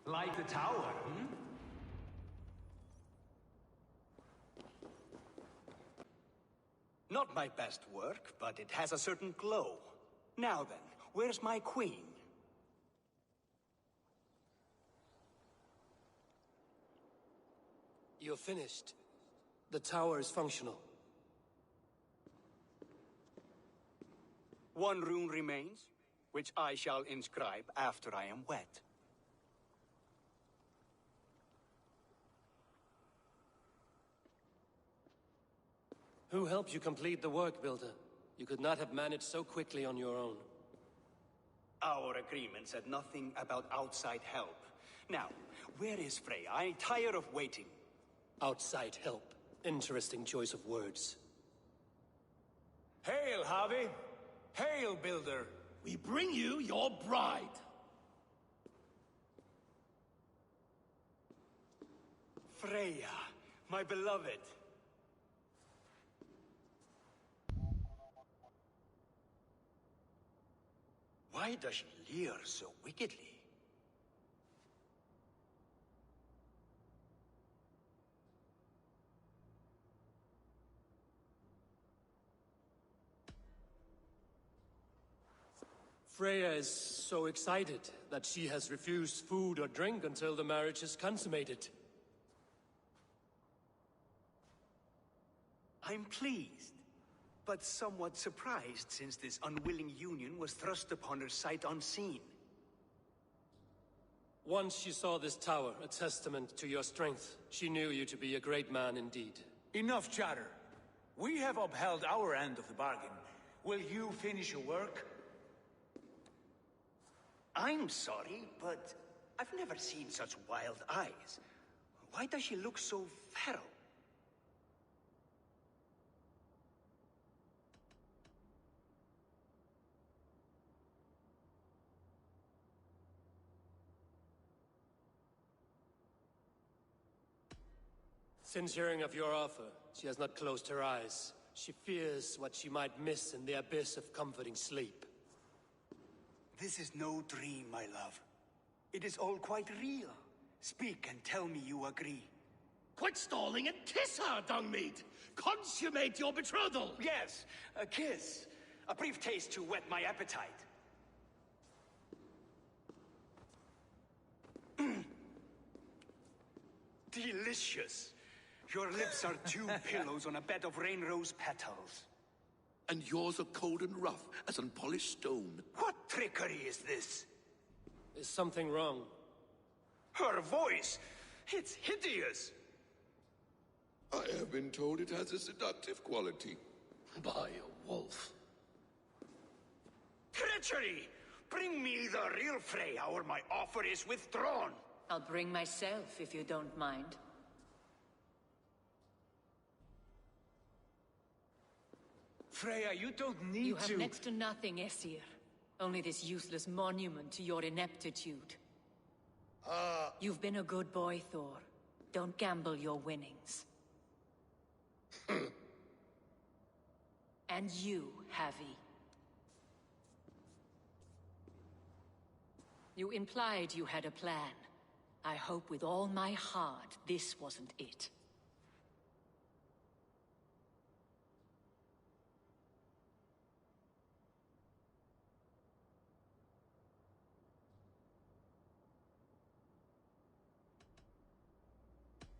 Like the tower, hmm? Not my best work, but it has a certain glow. Now then, where's my queen? You're finished. The tower is functional. One rune remains, which I shall inscribe after I am wed. Who helped you complete the work, Builder? You could not have managed so quickly on your own. Our agreement said nothing about outside help. Now, where is Freya? I'm tired of waiting. Outside help. Interesting choice of words. Hail, Harvey! Hail, Builder! We bring you your bride! Freya, my beloved. Why does she leer so wickedly? Freya is so excited that she has refused food or drink until the marriage is consummated. I'm pleased, but somewhat surprised since this unwilling union was thrust upon her sight unseen. Once she saw this tower, a testament to your strength, she knew you to be a great man indeed. Enough chatter. We have upheld our end of the bargain. Will you finish your work? I'm sorry, but I've never seen such wild eyes. Why does she look so feral? Since hearing of your offer, she has not closed her eyes. She fears what she might miss in the abyss of comforting sleep. This is no dream, my love. It is all quite real. Speak and tell me you agree. Quit stalling and kiss her, Dungmeat! Consummate your betrothal! Yes, a kiss. A brief taste to whet my appetite. Delicious. Your lips are two pillows on a bed of rain rose petals. And yours are cold and rough as unpolished stone. What trickery is this? Is something wrong? Her voice! It's hideous! I have been told it has a seductive quality. By a wolf. Treachery! Bring me the real Freya or my offer is withdrawn! I'll bring myself if you don't mind. Freya, you don't need You to... have next to nothing, Aesir. Only this useless monument to your ineptitude. You've been a good boy, Thor. Don't gamble your winnings. And you, Havi. You implied you had a plan. I hope with all my heart this wasn't it.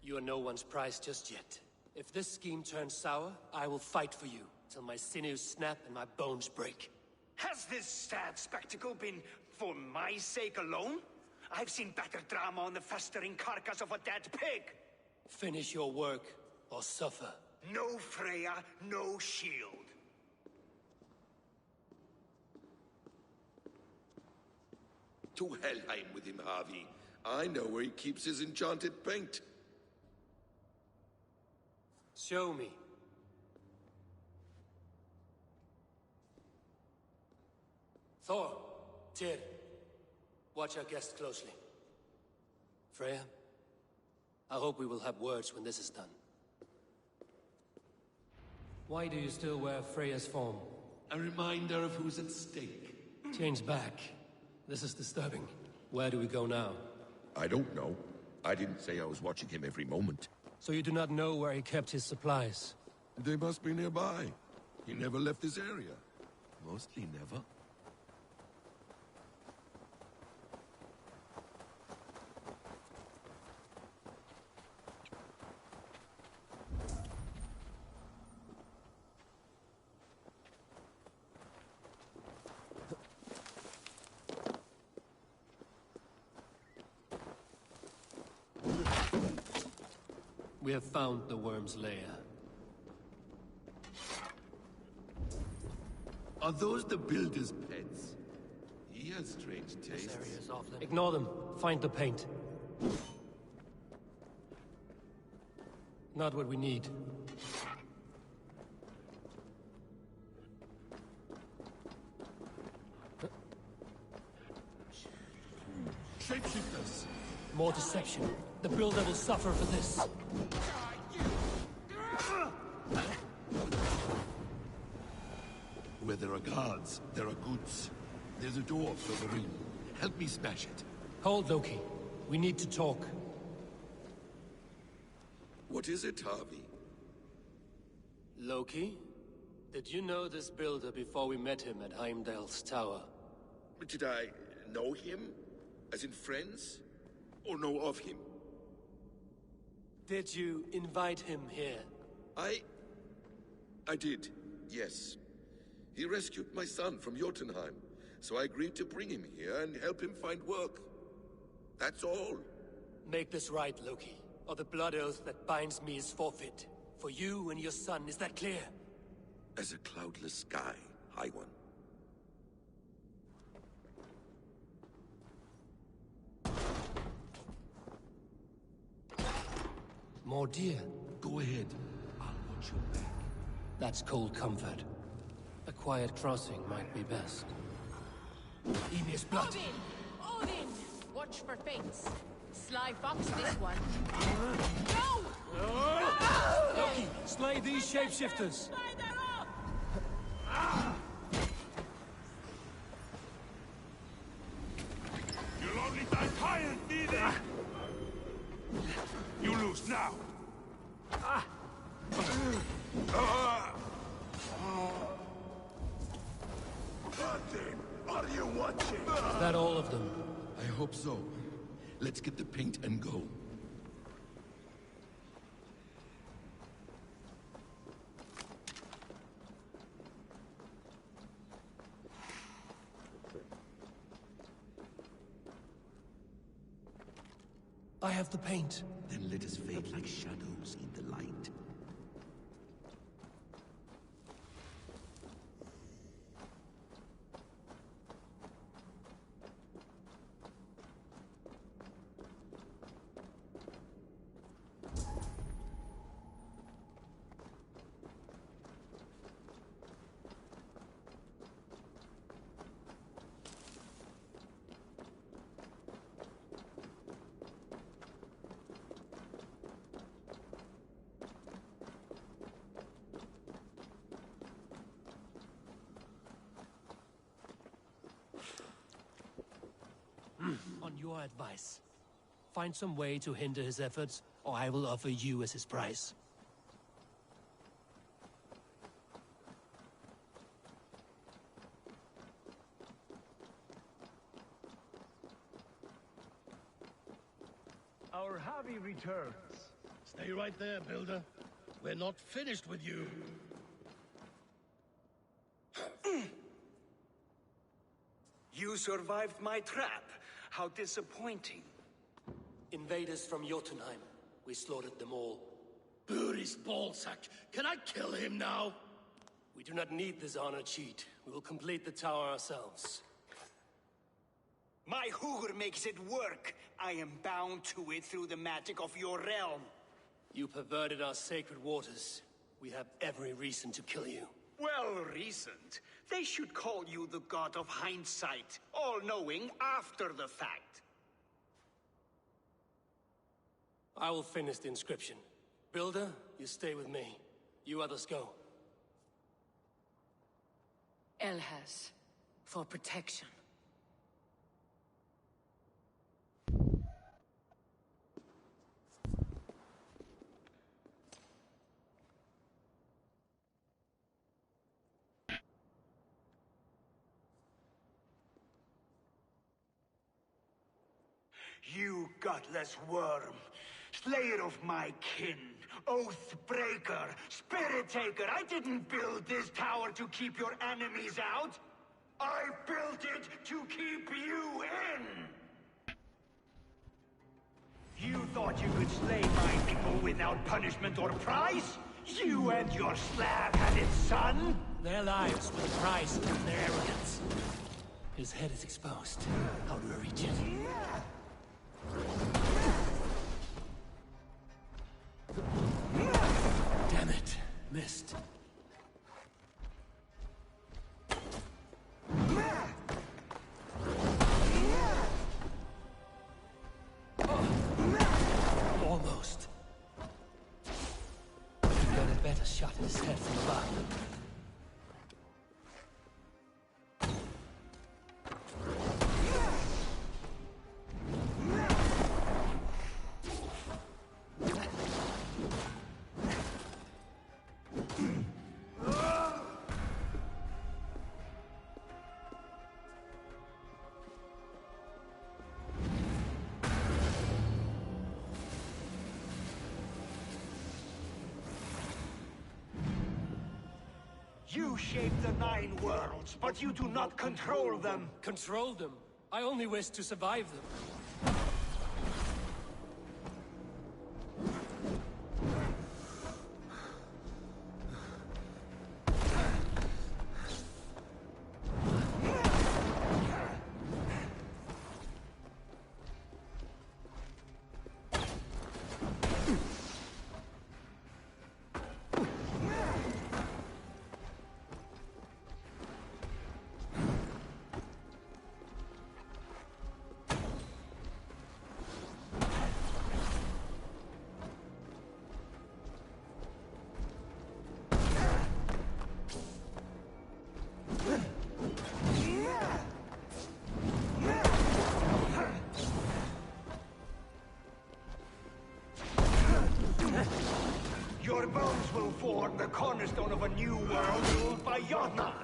You are no one's prize just yet. If this scheme turns sour, I will fight for you, till my sinews snap and my bones break. Has this sad spectacle been for my sake alone? I've seen better drama on the festering carcass of a dead pig! Finish your work, or suffer. No Freya, no shield. To Helheim with him, Harvey. I know where he keeps his enchanted paint. Show me. Thor, Tyr, watch our guest closely. Freya, I hope we will have words when this is done. Why do you still wear Freya's form? A reminder of who's at stake. Change back. This is disturbing. Where do we go now? I don't know. I didn't say I was watching him every moment. So you do not know where he kept his supplies? They must be nearby. He never left this area. Mostly never. We have found the worm's lair. Are those the builder's pets? He has strange tastes. This area is off limits. Ignore them. Find the paint. Not what we need. Shapeshifters! More deception. The builder will suffer for this. Where there are guards, there are goods. There's a door further in. Help me smash it. Hold, Loki. We need to talk. What is it, Harvey? Loki? Did you know this builder before we met him at Heimdall's tower? Did I know him? As in friends? Or know of him? Did you invite him here? I did, yes. He rescued my son from Jotunheim, so I agreed to bring him here and help him find work. That's all. Make this right, Loki, or the blood oath that binds me is forfeit. For you and your son, is that clear? As a cloudless sky, High One. More deer. Go ahead. I'll watch your back. That's cold comfort. A quiet crossing might be best. Emir's blood. Odin! Odin! Watch for fates. Sly fox this one. No! Loki, slay these shapeshifters! You'll only die tired, neither! You lose now! Nothing! Are you watching? Is that all of them? I hope so. Let's get the paint and go. I have the paint. Then let us fade like shadows in the light. On your advice, find some way to hinder his efforts, or I will offer you as his price. Our hobby returns. Stay right there, Builder. We're not finished with you. You survived my trap. How disappointing. Invaders from Jotunheim. We slaughtered them all. Buri's ballsack. Can I kill him now? We do not need this honor cheat. We will complete the tower ourselves. My Hugr makes it work. I am bound to it through the magic of your realm. You perverted our sacred waters. We have every reason to kill you. Well reasoned. They should call you the god of hindsight, all-knowing after the fact. I will finish the inscription. Builder, you stay with me. You others go. Elhas, for protection. You gutless worm, slayer of my kin, oath breaker, spirit taker. I didn't build this tower to keep your enemies out. I built it to keep you in. You thought you could slay my people without punishment or prize? You and your slab-headed son? Their lives were the price of their arrogance. His head is exposed. How do I reach it? Damn it. Missed. Almost. Got a better shot at his head from above. You shape the 9 worlds, but you do not control them. Control them? I only wish to survive them. fort, the cornerstone of a new world ruled by Jotnar.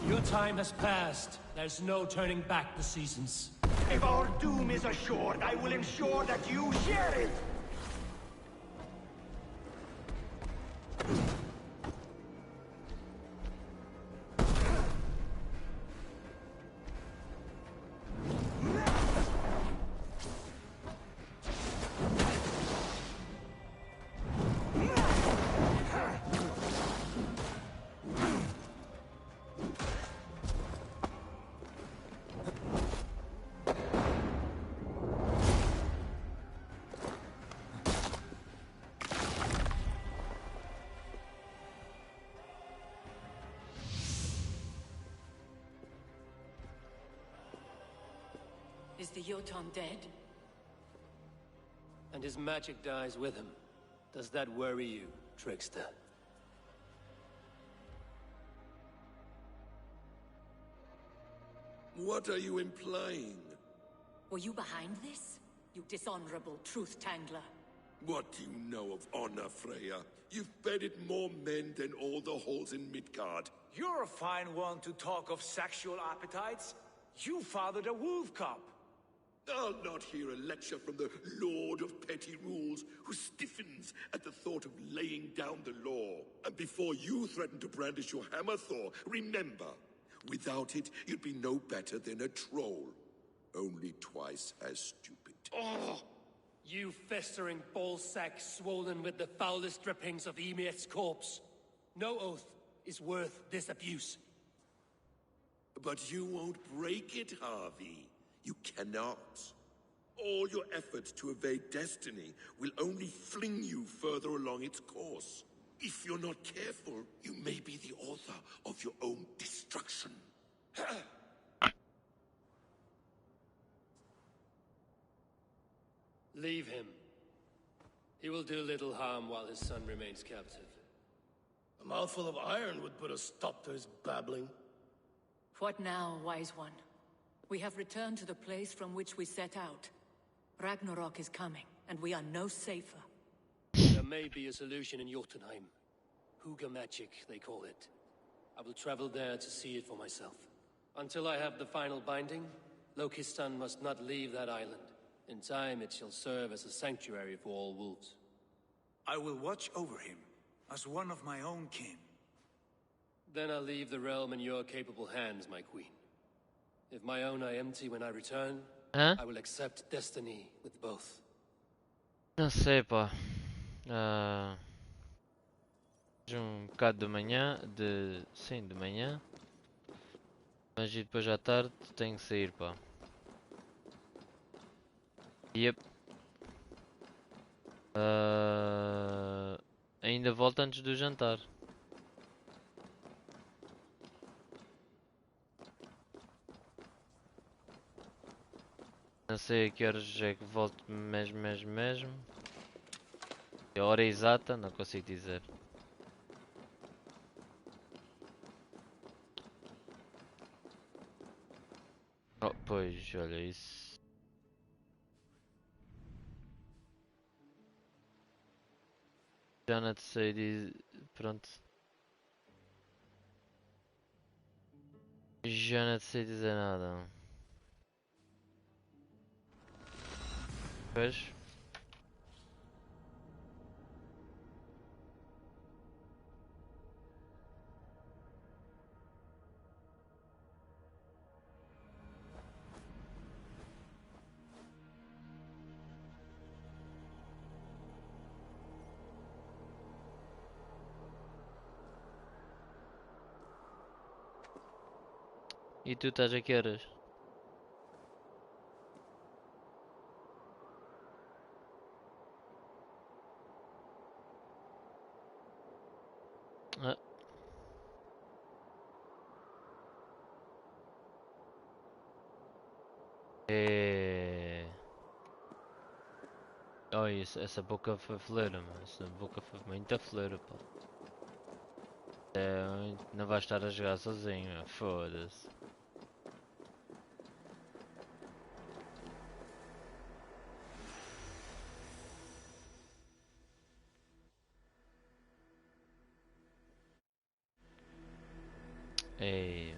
Your time has passed. There's no turning back the seasons. If our doom is assured, I will ensure that you share it! Is the Jotun dead? And his magic dies with him. Does that worry you, trickster? What are you implying? Were you behind this? You dishonorable truth-tangler. What do you know of honor, Freya? You've bedded more men than all the halls in Midgard. You're a fine one to talk of sexual appetites. You fathered a wolf cub. I'll not hear a lecture from the Lord of Petty Rules, who stiffens at the thought of laying down the law. And before you threaten to brandish your hammer, Thor, remember, without it, you'd be no better than a troll. Only twice as stupid. Oh! You festering ballsack swollen with the foulest drippings of Ymir's corpse. No oath is worth this abuse. But you won't break it, Harvey. You cannot. All your efforts to evade destiny will only fling you further along its course. If you're not careful, you may be the author of your own destruction. Leave him. He will do little harm while his son remains captive. A mouthful of iron would put a stop to his babbling. What now, wise one? We have returned to the place from which we set out. Ragnarok is coming, and we are no safer. There may be a solution in Jotunheim. Hugger magic, they call it. I will travel there to see it for myself. Until I have the final binding, Lokistan must not leave that island. In time, it shall serve as a sanctuary for all wolves. I will watch over him, as one of my own kin. Then I'll leave the realm in your capable hands, my queen. If my own are empty when I return, I will accept destiny with both. Não sei, pá. Bocado de manhã, sim, de manhã. Mas e depois à tarde tenho que sair, pá. Yep. Ainda volto antes do jantar. Não sei a que horas é que volto mesmo. A hora exata, não consigo dizer. Oh, pois, olha isso. Já não te sei dizer. Pronto. Já não te sei dizer nada. Pois. E tu estás a que horas? Ah. É... Oh, isso, essa boca foi fleira, mano. Essa boca foi muita fleira, pá. Não vais estar a jogar sozinho, foda-se. Ei,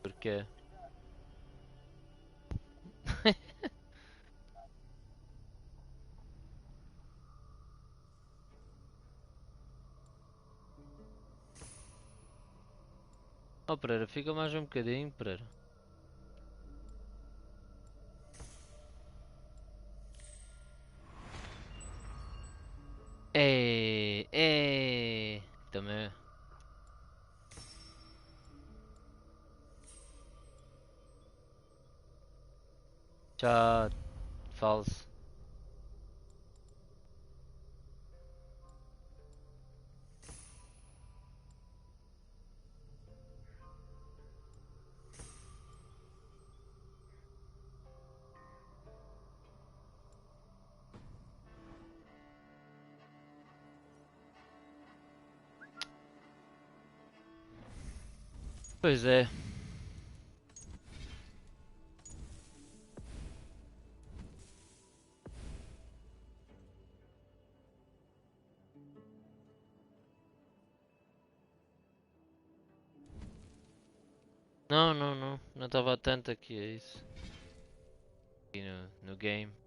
porquê? Oh Pereira, fica mais um bocadinho, Pereira. Também. Já falso. Pois é. Não estava atento aqui a isso. Aqui no game.